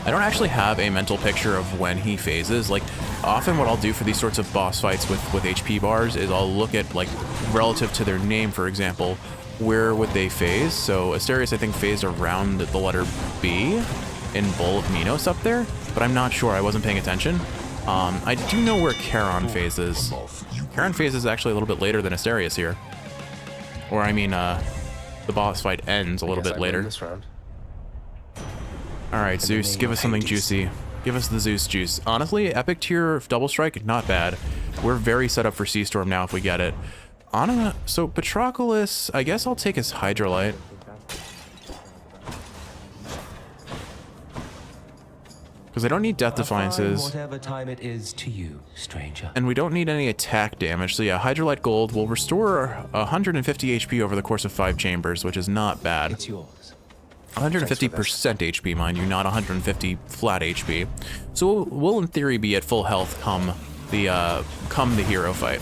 Speaker 1: I don't actually have a mental picture of when he phases. Like, often what I'll do for these sorts of boss fights with HP bars is I'll look at, like, relative to their name, for example, where would they phase? So Asterius, I think, phased around the letter B in Bull of Minos up there, but I'm not sure. I wasn't paying attention. I do know where Charon phases. Charon phases actually a little bit later than Asterius here. Or, I mean, the boss fight ends a little bit later.
Speaker 3: This round.
Speaker 1: Alright, Zeus, give us something juicy. Give us the Zeus juice. Honestly, epic tier Double Strike, not bad. We're very set up for Sea Storm now if we get it. So Patroclus, I guess I'll take his Hydrolite. Because I don't need Death Defiances.
Speaker 5: Whatever time it is to you, stranger.
Speaker 1: And we don't need any attack damage. So yeah, Hydrolite Gold will restore 150 HP over the course of 5 chambers, which is not bad.
Speaker 5: It's yours.
Speaker 1: 150% HP, mind you, not 150 flat HP. So we'll in theory be at full health come the hero fight.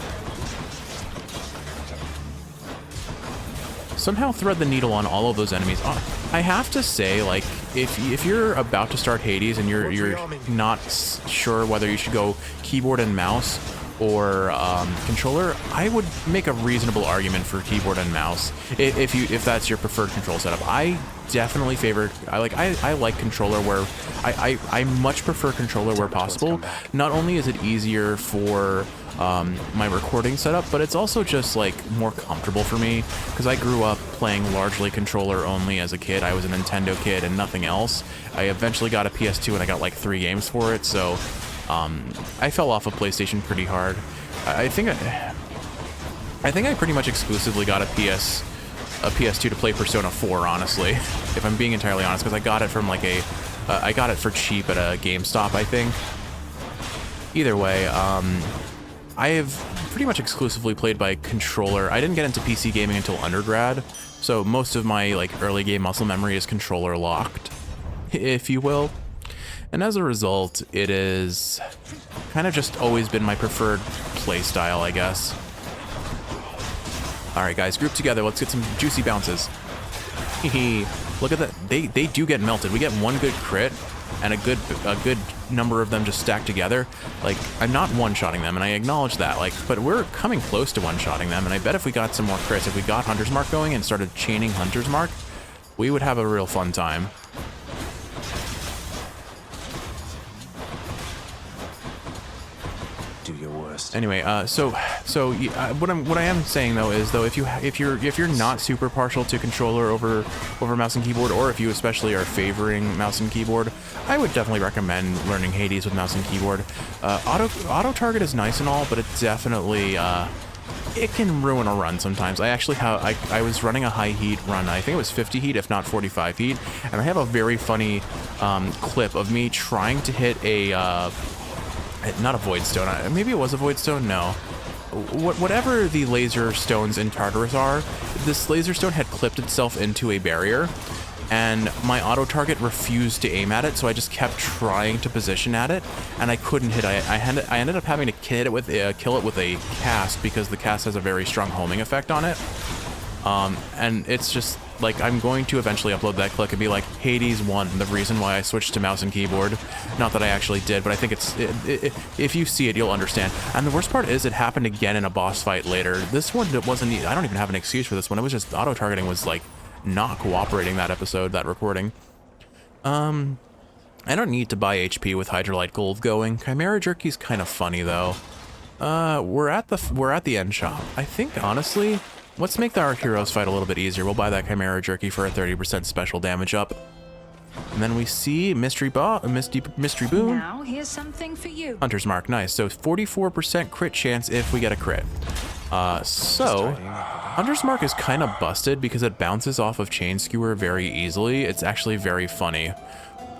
Speaker 1: Somehow thread the needle on all of those enemies. I have to say, like, if you're about to start Hades and you're not sure whether you should go keyboard and mouse or controller, I would make a reasonable argument for keyboard and mouse if that's your preferred control setup. I definitely favor, I like controller where I much prefer controller where possible. Not only is it easier for my recording setup, but it's also just like more comfortable for me because I grew up playing largely controller only as a kid. I was a Nintendo kid and nothing else. I eventually got a PS2 and I got like 3 games for it, so I fell off of PlayStation pretty hard. I think I pretty much exclusively got a PS2 to play Persona 4, honestly, if I'm being entirely honest, because I got it from like I got it for cheap at a GameStop, I think. Either way, I have pretty much exclusively played by controller. I didn't get into PC gaming until undergrad, so most of my like early game muscle memory is controller locked, if you will. And as a result, it is kind of just always been my preferred play style, I guess. All right, guys, group together. Let's get some juicy bounces. Look at that. They do get melted. We get one good crit, and a good number of them just stacked together. Like, I'm not one-shotting them, and I acknowledge that. Like, but we're coming close to one-shotting them, and I bet if we got some more crits, if we got Hunter's Mark going and started chaining Hunter's Mark, we would have a real fun time.
Speaker 3: Do your worst.
Speaker 1: Anyway, what I am saying though is if you're not super partial to controller over mouse and keyboard, or if you especially are favoring mouse and keyboard, I would definitely recommend learning Hades with mouse and keyboard. Auto target is nice and all, but it definitely it can ruin a run sometimes. I actually I was running a high heat run. I think it was 50 heat, if not 45 heat, and I have a very funny clip of me trying to hit a. Not a void stone. Maybe it was a void stone. No. Whatever the laser stones in Tartarus are, this laser stone had clipped itself into a barrier, and my auto target refused to aim at it, so I just kept trying to position at it, and I couldn't hit. I ended up having to kill it with a cast because the cast has a very strong homing effect on it. And it's just like, I'm going to eventually upload that clip and be like, Hades won, the reason why I switched to mouse and keyboard. Not that I actually did, but I think if you see it, you'll understand. And the worst part is it happened again in a boss fight later. This one wasn't, I don't even have an excuse for this one. It was just auto targeting was like not cooperating that episode, that recording. I don't need to buy HP with Hydrolite Gold going. Chimera Jerky's kind of funny though. We're at the end shop. I think honestly, let's make our heroes fight a little bit easier. We'll buy that Chimera Jerky for a 30% special damage up. And then we see Mystery Boon.
Speaker 4: Now, here's something for you.
Speaker 1: Hunter's Mark, nice. So 44% crit chance if we get a crit. Hunter's Mark is kind of busted because it bounces off of Chain Skewer very easily. It's actually very funny.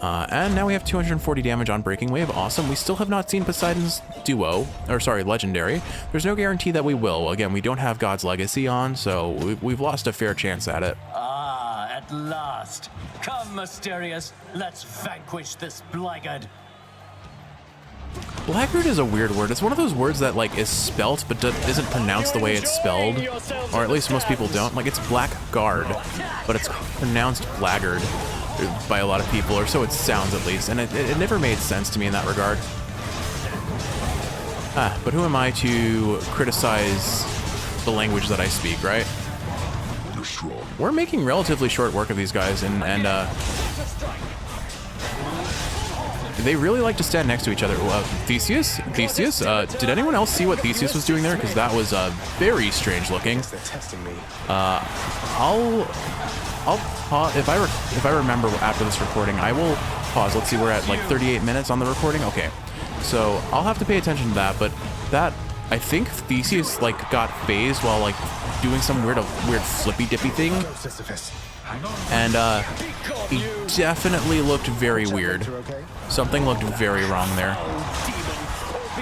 Speaker 1: And now we have 240 damage on Breaking Wave. Awesome. We still have not seen Poseidon's Legendary. There's no guarantee that we will. Again, we don't have God's Legacy on, so we've lost a fair chance at it.
Speaker 9: Ah, at last. Come, Mysterious. Let's vanquish this blackguard.
Speaker 1: Blackguard is a weird word. It's one of those words that like is spelt but isn't pronounced the way it's spelled, or at least most people don't. Like, it's Blackguard, but it's pronounced Blackguard by a lot of people, or so it sounds at least, and it never made sense to me in that regard. But who am I to criticize the language that I speak, right? We're making relatively short work of these guys, and they really like to stand next to each other. Theseus? Did anyone else see what Theseus was doing there? Because that was very strange looking.
Speaker 3: They're testing me.
Speaker 1: I'll pause if I remember after this recording. I will pause. Let's see, we're at like 38 minutes on the recording. Okay, so I'll have to pay attention to that. But I think Theseus like got phased while like doing some weird flippy dippy thing, and he definitely looked very weird. Something looked very wrong there.
Speaker 9: Be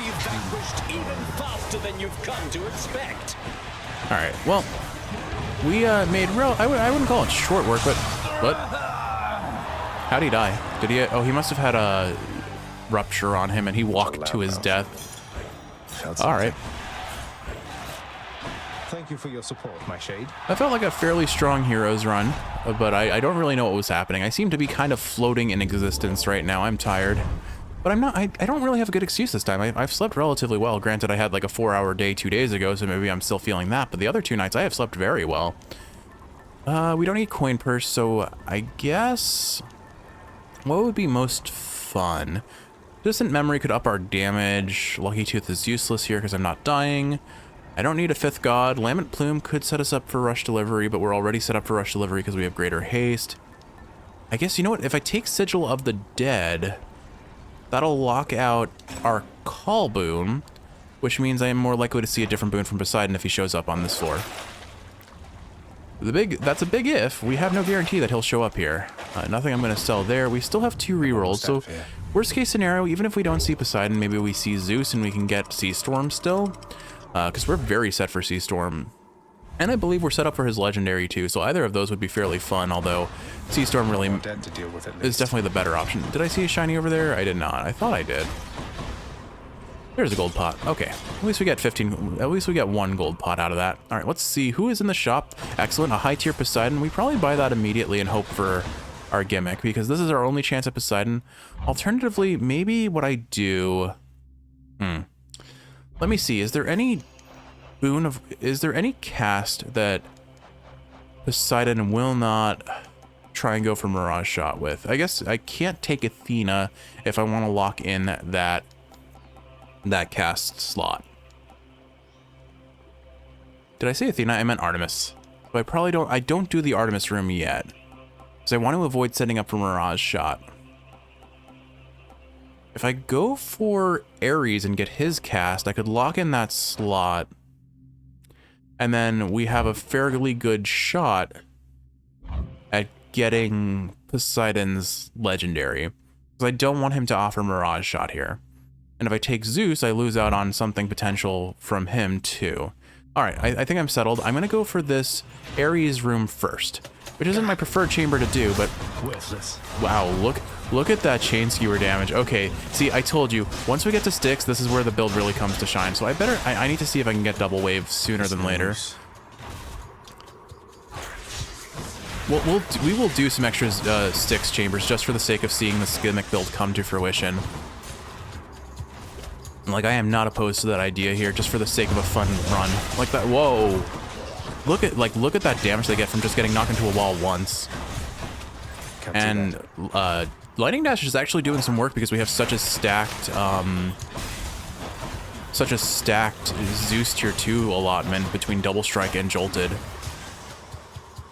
Speaker 9: vanquished even faster than you've come to expect.
Speaker 1: All right, well, we made I wouldn't call it short work, but how'd he die? Did he? Oh, he must have had a rupture on him, and he walked to his death. All right.
Speaker 3: Thank you for your support, my shade.
Speaker 1: I felt like a fairly strong heroes run, but I don't really know what was happening. I seem to be kind of floating in existence right now. I'm tired. But I don't really have a good excuse this time. I've slept relatively well. Granted, I had like a 4-hour day 2 days ago, so maybe I'm still feeling that. But the other 2 nights, I have slept very well. We don't need coin purse, so I guess... What would be most fun? Distant memory could up our damage. Lucky Tooth is useless here because I'm not dying. I don't need a 5th god. Lament Plume could set us up for rush delivery, but we're already set up for rush delivery because we have greater haste. I guess, you know what? If I take Sigil of the Dead, that'll lock out our call boon, which means I am more likely to see a different boon from Poseidon if he shows up on this floor. That's a big if. We have no guarantee that he'll show up here. Nothing I'm going to sell there. We still have 2 rerolls, so worst case scenario, even if we don't see Poseidon, maybe we see Zeus and we can get Sea Storm still, because we're very set for Sea Storm. And I believe we're set up for his legendary too, so either of those would be fairly fun, although Sea Storm really is definitely the better option. Did I see a shiny over there? I did not. I thought I did. There's a gold pot. Okay, at least we get 15. At least we get 1 gold pot out of that. All right, let's see who is in the shop. Excellent, a high tier Poseidon. We probably buy that immediately and hope for our gimmick because this is our only chance at Poseidon. Alternatively, maybe what I do. Let me see. Is there any boon of? Is there any cast that Poseidon will not try and go for Mirage Shot with? I guess I can't take Athena if I want to lock in that cast slot. Did I say Athena? I meant Artemis. So I don't do the Artemis room yet, because I want to avoid setting up for Mirage Shot. If I go for Ares and get his cast, I could lock in that slot, and then we have a fairly good shot at getting Poseidon's legendary, because I don't want him to offer Mirage Shot here. And if I take Zeus, I lose out on something potential from him too. All right, I think I'm settled. I'm gonna go for this Ares room first, which isn't my preferred chamber to do, but wow, look at that chain skewer damage. Okay, see, I told you, once we get to Styx, this is where the build really comes to shine. So I need to see if I can get double wave sooner than later. We will do some extra Styx chambers just for the sake of seeing the gimmick build come to fruition. Like, I am not opposed to that idea here, just for the sake of a fun run. Like that, whoa. Look at that damage they get from just getting knocked into a wall once. And Lightning Dash is actually doing some work because we have such a stacked Zeus tier 2 allotment between Double Strike and Jolted.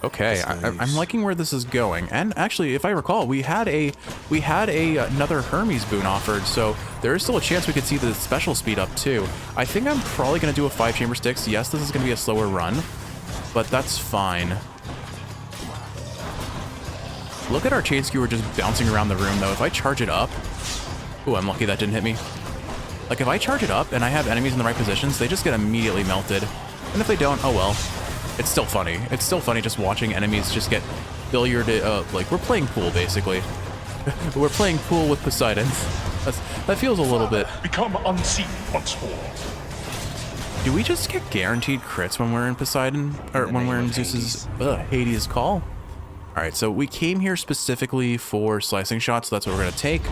Speaker 1: Okay, I'm liking where this is going. And actually, if I recall, we had another Hermes boon offered, so there is still a chance we could see the special speed up too. I think I'm probably going to do a 5-chamber Styx. Yes, this is going to be a slower run, but that's fine. Look at our chain skewer just bouncing around the room though. If I charge it up, ooh, I'm lucky that didn't hit me. Like, if I charge it up and I have enemies in the right positions, they just get immediately melted. And if they don't, oh well. It's still funny. It's still funny just watching enemies just get billiarded. Like, we're playing pool, basically. We're playing pool with Poseidon. That feels a little bit...
Speaker 2: Become unseen once more.
Speaker 1: Do we just get guaranteed crits when we're in Poseidon? Or when we're in Zeus's Hades call? Alright, so we came here specifically for slicing shots, so that's what we're going to take.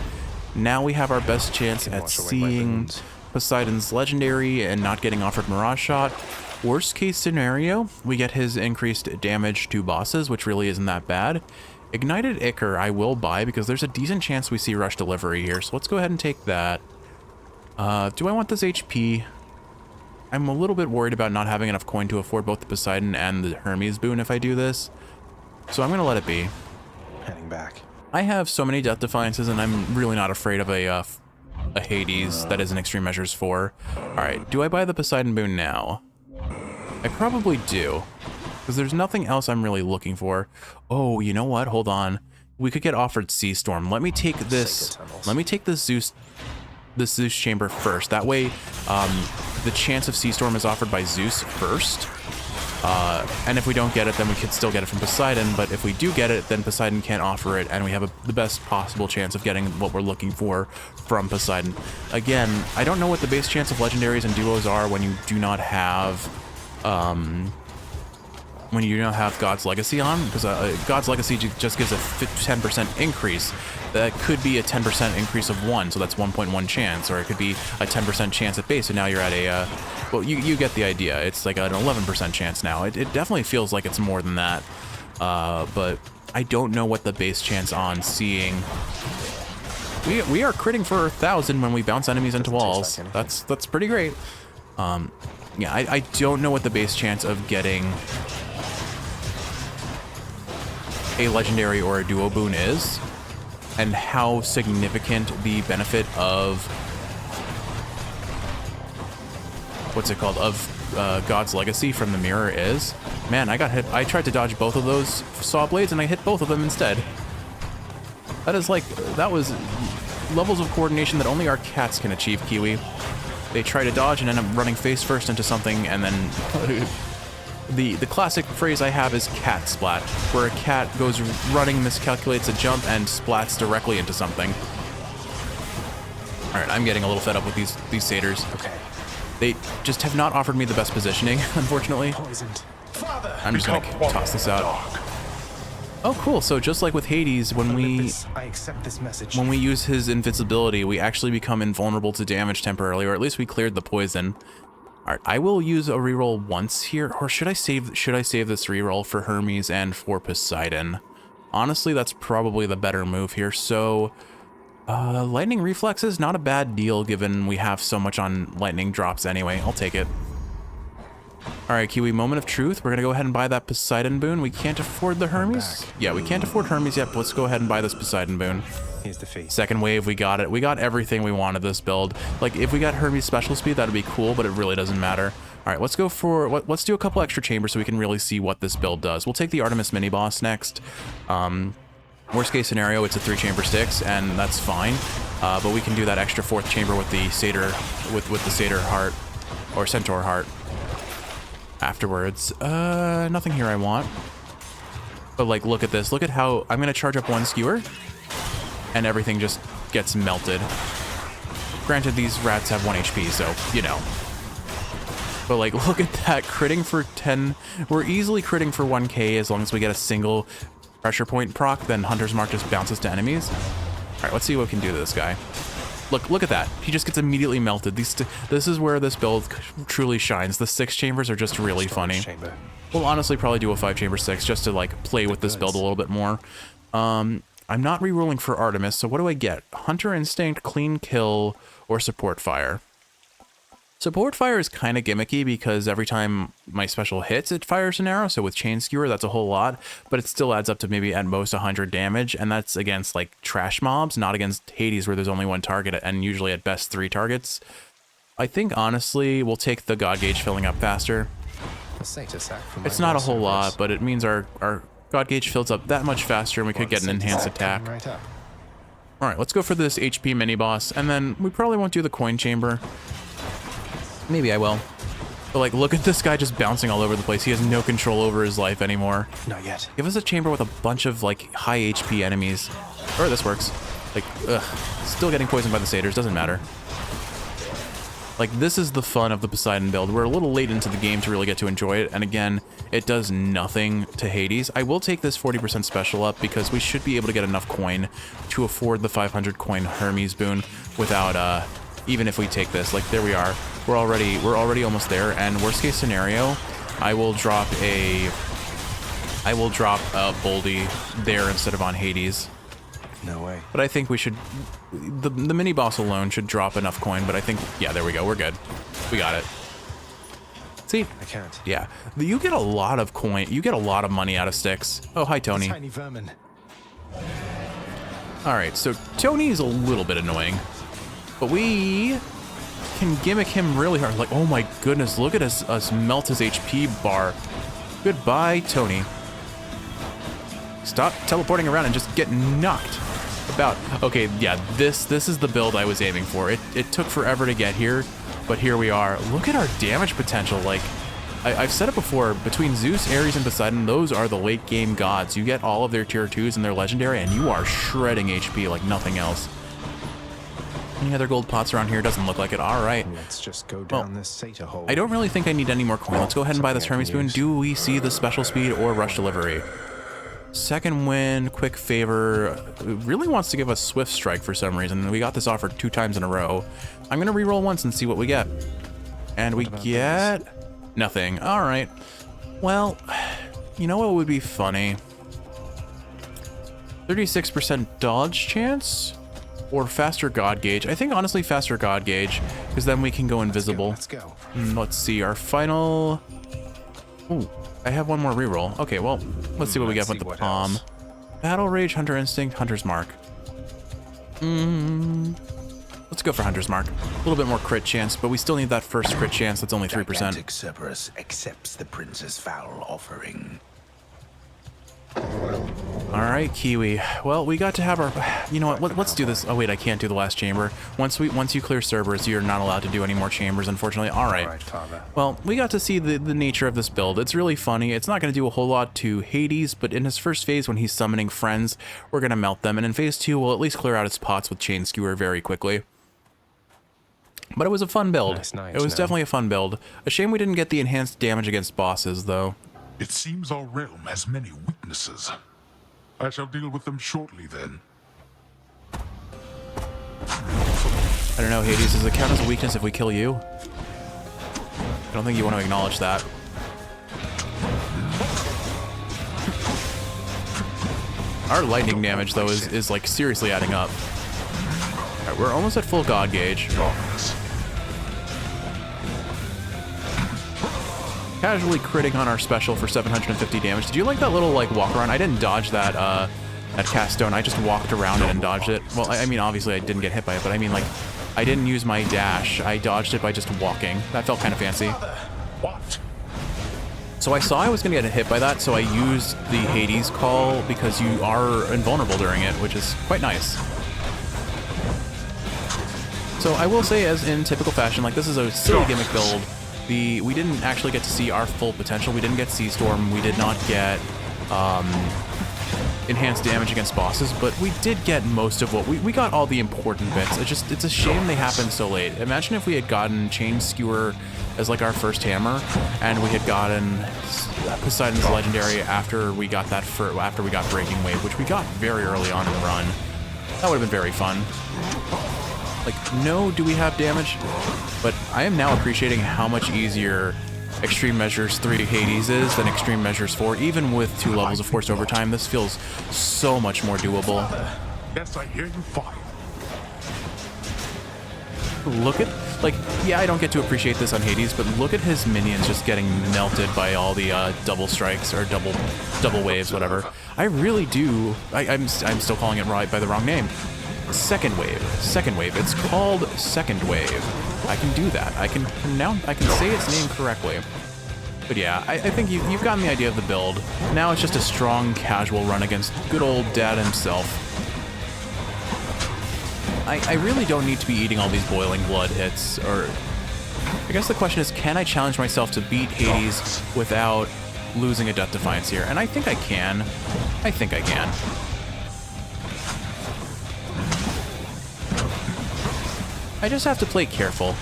Speaker 1: Now we have our best chance at seeing Poseidon's legendary and not getting offered Mirage Shot. Worst case scenario, we get his increased damage to bosses, which really isn't that bad. Ignited Ichor I will buy because there's a decent chance we see rush delivery here, so let's go ahead and take that. Do I want this HP? I'm a little bit worried about not having enough coin to afford both the Poseidon and the Hermes boon if I do this, so I'm gonna let it be.
Speaker 3: Heading back.
Speaker 1: I have so many Death Defiances and I'm really not afraid of a Hades that is in Extreme Measures 4. Alright, do I buy the Poseidon boon now? I probably do, because there's nothing else I'm really looking for. Oh, you know what? Hold on. We could get offered Sea Storm. Let me take this. Let me take this Zeus chamber first. That way, the chance of Sea Storm is offered by Zeus first. And if we don't get it, then we could still get it from Poseidon. But if we do get it, then Poseidon can't offer it, and we have the best possible chance of getting what we're looking for from Poseidon. Again, I don't know what the base chance of legendaries and duos are when you do not have when you don't have God's Legacy on, because God's Legacy just gives a 10% increase. That could be a 10% increase of 1, so that's 1.1 chance, or it could be a 10% chance at base, and now you're at a, well, you get the idea. It's like an 11% chance now. It definitely feels like it's more than that, but I don't know what the base chance on seeing. We are critting for 1,000 when we bounce enemies into walls. That's pretty great. Yeah, I don't know what the base chance of getting a legendary or a duo boon is, and how significant the benefit of what's it called, of God's Legacy from the mirror is. Man, I got hit. I tried to dodge both of those saw blades and I hit both of them instead. That is like, that was levels of coordination that only our cats can achieve, Kiwi. They try to dodge and end up running face first into something, and then the classic phrase I have is cat splat, where a cat goes running, miscalculates a jump, and splats directly into something. All right, I'm getting a little fed up with these satyrs.
Speaker 3: Okay.
Speaker 1: They just have not offered me the best positioning, unfortunately.
Speaker 3: Poisoned.
Speaker 1: I'm just gonna toss this out. Oh, cool. So just like with Hades, when
Speaker 3: I accept this message.
Speaker 1: when we use his invincibility, we actually become invulnerable to damage temporarily, or at least we cleared the poison. All right, I will use a reroll once here, or should I save this reroll for Hermes and for Poseidon? Honestly, that's probably the better move here. So, lightning reflexes, not a bad deal given we have so much on lightning drops anyway. I'll take it. All right, Kiwi, moment of truth. We're gonna go ahead and buy that Poseidon boon. We can't afford the Hermes. Yeah, we can't afford Hermes yet, but let's go ahead and buy this Poseidon boon.
Speaker 3: Here's the fee.
Speaker 1: Second wave, we got it. We got everything we wanted this build. Like, if we got Hermes special speed, that'd be cool, but it really doesn't matter. All right, let's go for, let's do a couple extra chambers so we can really see what this build does. We'll take the Artemis mini boss next. Worst case scenario, it's a 3-chamber Styx, and that's fine. But we can do that extra 4th chamber with the satyr, with the satyr heart, or centaur heart. Afterwards, nothing here I want. But like, look at this. Look at how I'm gonna charge up 1 skewer, and everything just gets melted. Granted, these rats have 1 HP, so, you know. But like, look at that, critting for 10. We're easily critting for 1k as long as we get a single pressure point proc, then Hunter's Mark just bounces to enemies. All right, let's see what we can do to this guy. Look at that. He just gets immediately melted. This is where this build truly shines. The 6 chambers are just really funny.
Speaker 3: Chamber.
Speaker 1: We'll honestly probably do a 5-chamber 6 just to like play with this build a little bit more. I'm not rerolling for Artemis, so what do I get? Hunter Instinct, Clean Kill, or Support Fire? Support Fire is kind of gimmicky because every time my special hits, it fires an arrow. So with Chain Skewer, that's a whole lot, but it still adds up to maybe at most 100 damage. And that's against like trash mobs, not against Hades where there's only 1 target and usually at best 3 targets. I think honestly, we'll take the God Gauge filling up faster. It's not a whole lot, but it means our God Gauge fills up that much faster and we could get an enhanced attack. All right, let's go for this HP mini boss, and then we probably won't do the coin chamber. Maybe I will. But like, look at this guy just bouncing all over the place. He has no control over his life anymore.
Speaker 3: Not yet.
Speaker 1: Give us a chamber with a bunch of like high HP enemies. Or this works. Like, ugh. Still getting poisoned by the satyrs, doesn't matter. Like, this is the fun of the Poseidon build. We're a little late into the game to really get to enjoy it. And again, it does nothing to Hades. I will take this 40% special up because we should be able to get enough coin to afford the 500 coin Hermes boon without, even if we take this. Like, there we are. We're already almost there. And worst case scenario, I will drop a Boldy there instead of on Hades.
Speaker 3: No way.
Speaker 1: But I think we should, the mini boss alone should drop enough coin, but I think, yeah, there we go, we're good. We got it. See?
Speaker 3: I can't.
Speaker 1: Yeah, you get a lot of coin, you get a lot of money out of Styx. Oh, hi, Tony.
Speaker 3: Tiny vermin.
Speaker 1: All right, so Tony is a little bit annoying, but we can gimmick him really hard. Like, oh my goodness, look at us melt his HP bar. Goodbye, Tony. Stop teleporting around and just get knocked about. Okay, yeah, this is the build I was aiming for. It took forever to get here, but here we are. Look at our damage potential. Like, I've said it before, between Zeus, Ares, and Poseidon, those are the late game gods. You get all of their tier 2s and their legendary, and you are shredding HP like nothing else. Any other gold pots around here? Doesn't look like it. All right.
Speaker 3: Let's just go down this Sata hole.
Speaker 1: I don't really think I need any more coin. Let's go ahead and buy this Hermes Spoon. Do we see the special speed or rush delivery? Second wind, quick favor. It really wants to give us swift strike for some reason. We got this offer 2 times in a row. I'm gonna re-roll once and see what we get. And we get nothing. All right. Well, you know what would be funny? 36% dodge chance or faster God gauge. I think honestly faster God gauge, because then we can go invisible.
Speaker 3: Let's go.
Speaker 1: Let's see our final. Ooh, I have one more reroll. Okay, well, let's see what we get with the palm.
Speaker 3: else.
Speaker 1: Battle Rage, Hunter Instinct, Hunter's Mark. Let's go for Hunter's Mark. A little bit more crit chance, but we still need that first crit chance. That's only 3%.
Speaker 5: Gigantic Cerberus accepts the prince's foul offering.
Speaker 1: All right, Kiwi. Well, we got to have our. You know what? Let's do this. Oh wait, I can't do the last chamber. Once you clear Cerberus, you're not allowed to do any more chambers, unfortunately. All right.
Speaker 3: Father.
Speaker 1: Well, we got to see the nature of this build. It's really funny. It's not going to do a whole lot to Hades, but in his first phase, when he's summoning friends, we're going to melt them, and in phase 2, we'll at least clear out his pots with Chain Skewer very quickly. But it was a fun build.
Speaker 3: Nice
Speaker 1: it was
Speaker 3: now.
Speaker 1: definitely a fun build. A shame we didn't get the enhanced damage against bosses, though.
Speaker 2: It seems our realm has many weaknesses. I shall deal with them shortly then.
Speaker 1: I don't know, Hades, does it count as a weakness if we kill you? I don't think you want to acknowledge that. Our lightning damage, though, is like seriously adding up. Alright, we're almost at full God gauge. Casually critting on our special for 750 damage. Did you like that little like walk around? I didn't dodge that that cast stone. I just walked around it and dodged it. Well, I mean, obviously I didn't get hit by it, but I mean, like, I didn't use my dash. I dodged it by just walking. That felt kind of fancy.
Speaker 2: What?
Speaker 1: So I saw I was gonna get hit by that, so I used the Hades call because you are invulnerable during it, which is quite nice. So I will say, as in typical fashion, like, this is a silly gimmick build. We didn't actually get to see our full potential. We didn't get Sea Storm. We did not get enhanced damage against bosses, but we did get most of what we got. All the important bits. It's a shame they happened so late. Imagine if we had gotten Chain Skewer as like our first hammer, and we had gotten Poseidon's Legendary after we got after we got Breaking Wave, which we got very early on in the run. That would have been very fun. Like, no, do we have damage? But I am now appreciating how much easier Extreme Measures 3 Hades is than Extreme Measures 4. Even with 2 levels of Forced Overtime, this feels so much more doable.
Speaker 2: Yes, I hear you fine.
Speaker 1: Look at, like, yeah, I don't get to appreciate this on Hades, but look at his minions just getting melted by all the double strikes or double waves, whatever. I really do. I'm still calling it right by the wrong name. Second wave. It's called Second Wave. I can do that. I can say its name correctly. But yeah, I think you've gotten the idea of the build. Now it's just a strong, casual run against good old Dad himself. I really don't need to be eating all these boiling blood hits, or I guess the question is, can I challenge myself to beat Hades without losing a Death Defiance here? And I think I can. I think I can. I just have to play careful.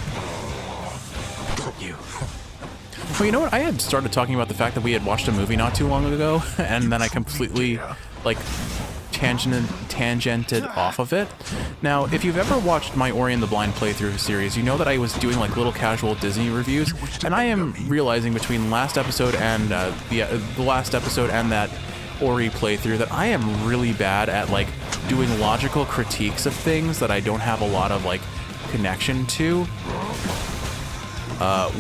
Speaker 1: Well, you know what? I had started talking about the fact that we had watched a movie not too long ago, and then I completely, like, tangented off of it. Now, if you've ever watched my Ori and the Blind playthrough series, you know that I was doing, like, little casual Disney reviews, and I am realizing between last episode and the last episode and that Ori playthrough that I am really bad at, like, doing logical critiques of things that I don't have a lot of, like, connection to,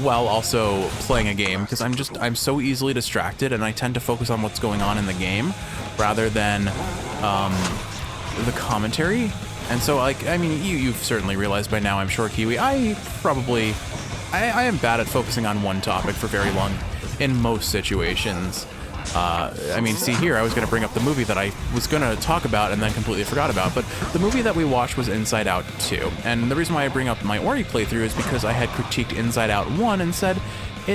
Speaker 1: while also playing a game, because I'm so easily distracted, and I tend to focus on what's going on in the game rather than the commentary. And so, like, I mean, you've certainly realized by now, I'm sure, Kiwi, I am bad at focusing on one topic for very long in most situations. I mean, see here, I was going to bring up the movie that I was going to talk about and then completely forgot about, but the movie that we watched was Inside Out 2. And the reason why I bring up my Ori playthrough is because I had critiqued Inside Out 1 and said, I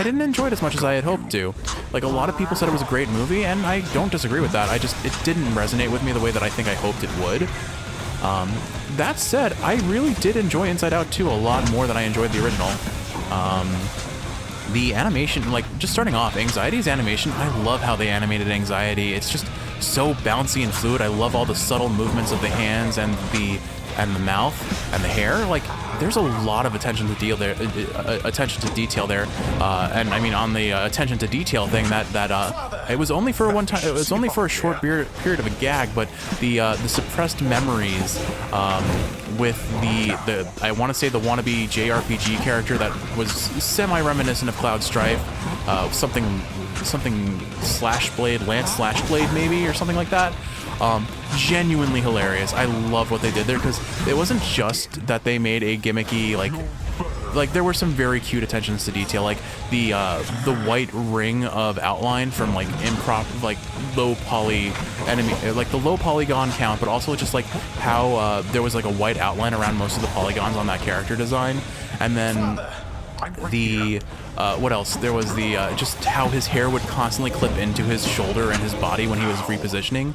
Speaker 1: didn't enjoy it as much as I had hoped to. Like, a lot of people said it was a great movie, and I don't disagree with that. It didn't resonate with me the way that I think I hoped it would. That said, I really did enjoy Inside Out 2 a lot more than I enjoyed the original. The animation, like, just starting off, Anxiety's animation, I love how they animated Anxiety. It's just so bouncy and fluid. I love all the subtle movements of the hands and the mouth and the hair. Like, there's a lot of attention to detail there. And I mean, on the attention to detail thing, it was only for one time. It was only for a short period of a gag, but the suppressed memories with the I want to say the wannabe JRPG character that was semi-reminiscent of Cloud Strife, something Slash Blade, Lance Slash Blade maybe, or something like that. Genuinely hilarious. I love what they did there, because it wasn't just that they made a gimmicky, like there were some very cute attentions to detail, like the white ring of outline from like like low poly enemy, like the low polygon count, but also just like how there was like a white outline around most of the polygons on that character design. And then the what else? There was the just how his hair would constantly clip into his shoulder and his body when he was repositioning.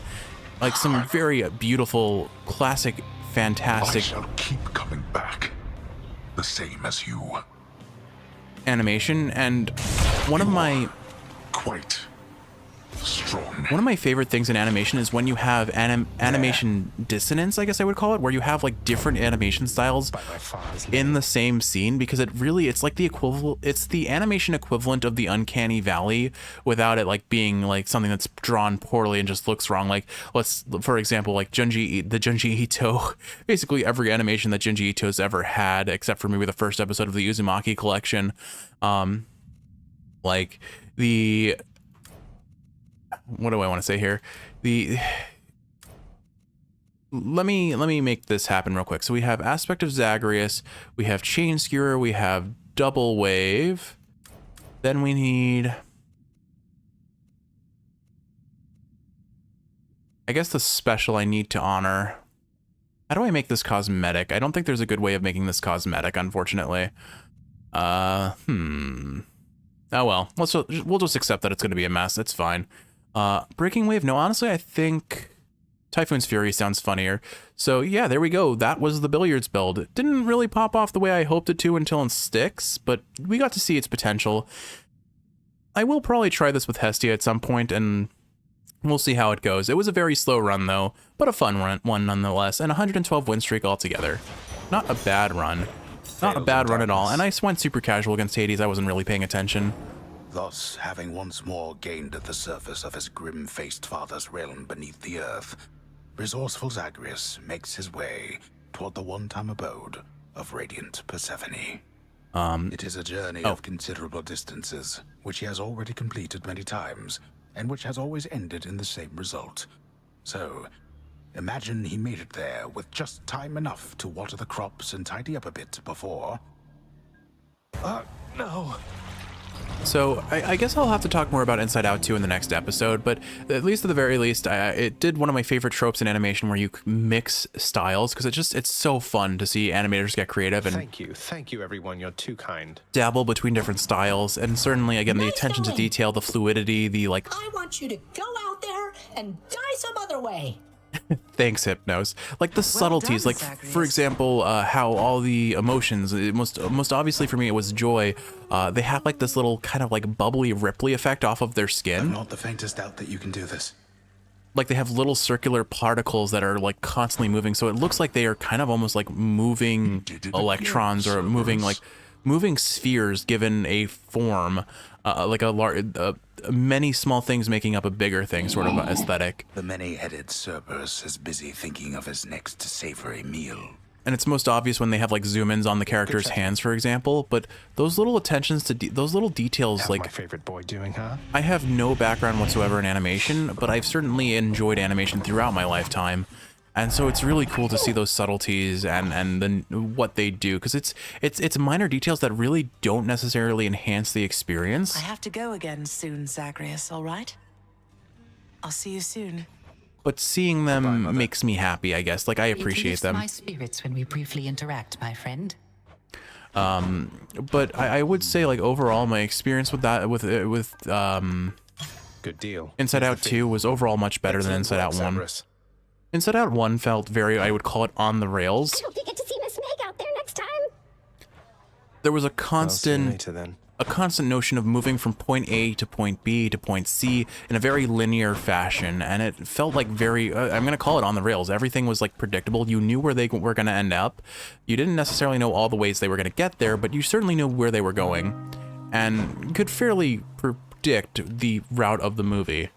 Speaker 1: Like some very beautiful, classic, fantastic.
Speaker 2: I shall keep coming back, the same as you.
Speaker 1: Animation, and one of my
Speaker 2: quite strong.
Speaker 1: One of my favorite things in animation is when you have animation dissonance, I guess I would call it, where you have like different animation styles in the same scene, because it's like the equivalent, it's the animation equivalent of the uncanny valley without it like being like something that's drawn poorly and just looks wrong. Like, for example, like the Junji Ito, basically every animation that Junji Ito's ever had, except for maybe the first episode of the Uzumaki collection, like the, what do I want to say here? Let me make this happen real quick. So we have Aspect of Zagreus, we have Chain Skewer, we have Double Wave. Then we need, I guess, the special I need to honor. How do I make this cosmetic? I don't think there's a good way of making this cosmetic, unfortunately. Oh well, we'll just accept that it's going to be a mess. It's fine. Breaking Wave, no, honestly, I think Typhoon's Fury sounds funnier. So yeah, there we go. That was the billiards build. It didn't really pop off the way I hoped it to until in Styx, but we got to see its potential. I will probably try this with Hestia at some point, and we'll see how it goes. It was a very slow run though, but a fun one nonetheless, and 112 win streak altogether. Not a bad run. Not a bad run at all, and I went super casual against Hades. I wasn't really paying attention.
Speaker 10: Thus, having once more gained at the surface of his grim-faced father's realm beneath the earth, resourceful Zagreus makes his way toward the one-time abode of radiant Persephone. It is a journey of considerable distances, which he has already completed many times, and which has always ended in the same result. So, imagine he made it there with just time enough to water the crops and tidy up a bit before... no...
Speaker 1: So I guess I'll have to talk more about Inside Out 2 in the next episode, but at the very least, it did one of my favorite tropes in animation where you mix styles, because it's so fun to see animators get creative and
Speaker 3: thank you everyone, you're too kind.
Speaker 1: Dabble between different styles, and certainly again the attention to detail, the fluidity, the like.
Speaker 6: I want you to go out there and die some other way.
Speaker 1: Thanks, Hypnos. Like the subtleties, like for example, how all the emotions, most obviously for me it was joy. They have like this little kind of like bubbly Ripley effect off of their skin.
Speaker 10: I've not the faintest doubt that you can do this.
Speaker 1: Like they have little circular particles that are like constantly moving, so it looks like they are kind of almost like moving electrons or moving spheres given a form, like a large, many small things making up a bigger thing sort of aesthetic.
Speaker 10: The many-headed Cerberus is busy thinking of his next savory meal.
Speaker 1: And it's most obvious when they have like zoom-ins on the character's hands, for example. But those little attentions to those little details,
Speaker 3: How's
Speaker 1: like
Speaker 3: my favorite boy doing, huh?
Speaker 1: I have no background whatsoever in animation, but I've certainly enjoyed animation throughout my lifetime. And so it's really cool to see those subtleties and then what they do, because it's minor details that really don't necessarily enhance the experience.
Speaker 11: I have to go again soon, Zagreus, all right? I'll see you soon.
Speaker 1: But seeing them makes me happy, I guess. Like I appreciate them.
Speaker 12: My spirits when we briefly interact, my friend.
Speaker 1: But I would say like overall my experience with that with
Speaker 3: good deal.
Speaker 1: Inside Out 2 was overall much better than Inside Out 1. Inside Out 1 felt very, I would call it on the rails.
Speaker 6: I hope you get to see Miss Meg out there next time.
Speaker 1: There was a
Speaker 3: I'll see you
Speaker 1: constant
Speaker 3: later then.
Speaker 1: notion of moving from point A to point B to point C in a very linear fashion, and it felt like very, I'm going to call it on the rails. Everything was like predictable. You knew where they were going to end up. You didn't necessarily know all the ways they were going to get there, but you certainly knew where they were going and could fairly predict the route of the movie.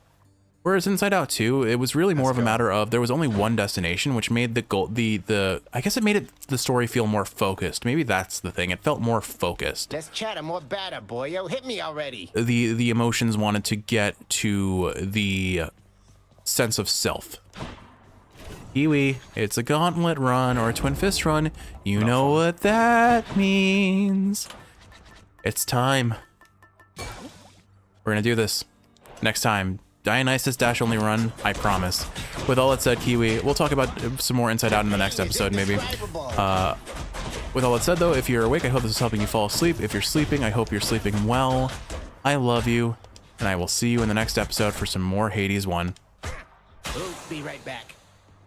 Speaker 1: Whereas Inside Out 2, it was really more of a matter of there was only one destination, which made the goal, I guess it made the story feel more focused. Maybe that's the thing. It felt more focused.
Speaker 7: Let's chatter more batter, boy. Yo, hit me already.
Speaker 1: The emotions wanted to get to the sense of self. Kiwi, it's a gauntlet run or a twin fist run. You know what that means. It's time. We're gonna do this next time. Dionysus Dash only run, I promise. With all that said, Kiwi, we'll talk about some more Inside Out in the next episode, maybe. With all that said, though, if you're awake, I hope this is helping you fall asleep. If you're sleeping, I hope you're sleeping well. I love you, and I will see you in the next episode for some more Hades 1.
Speaker 7: We'll be right back.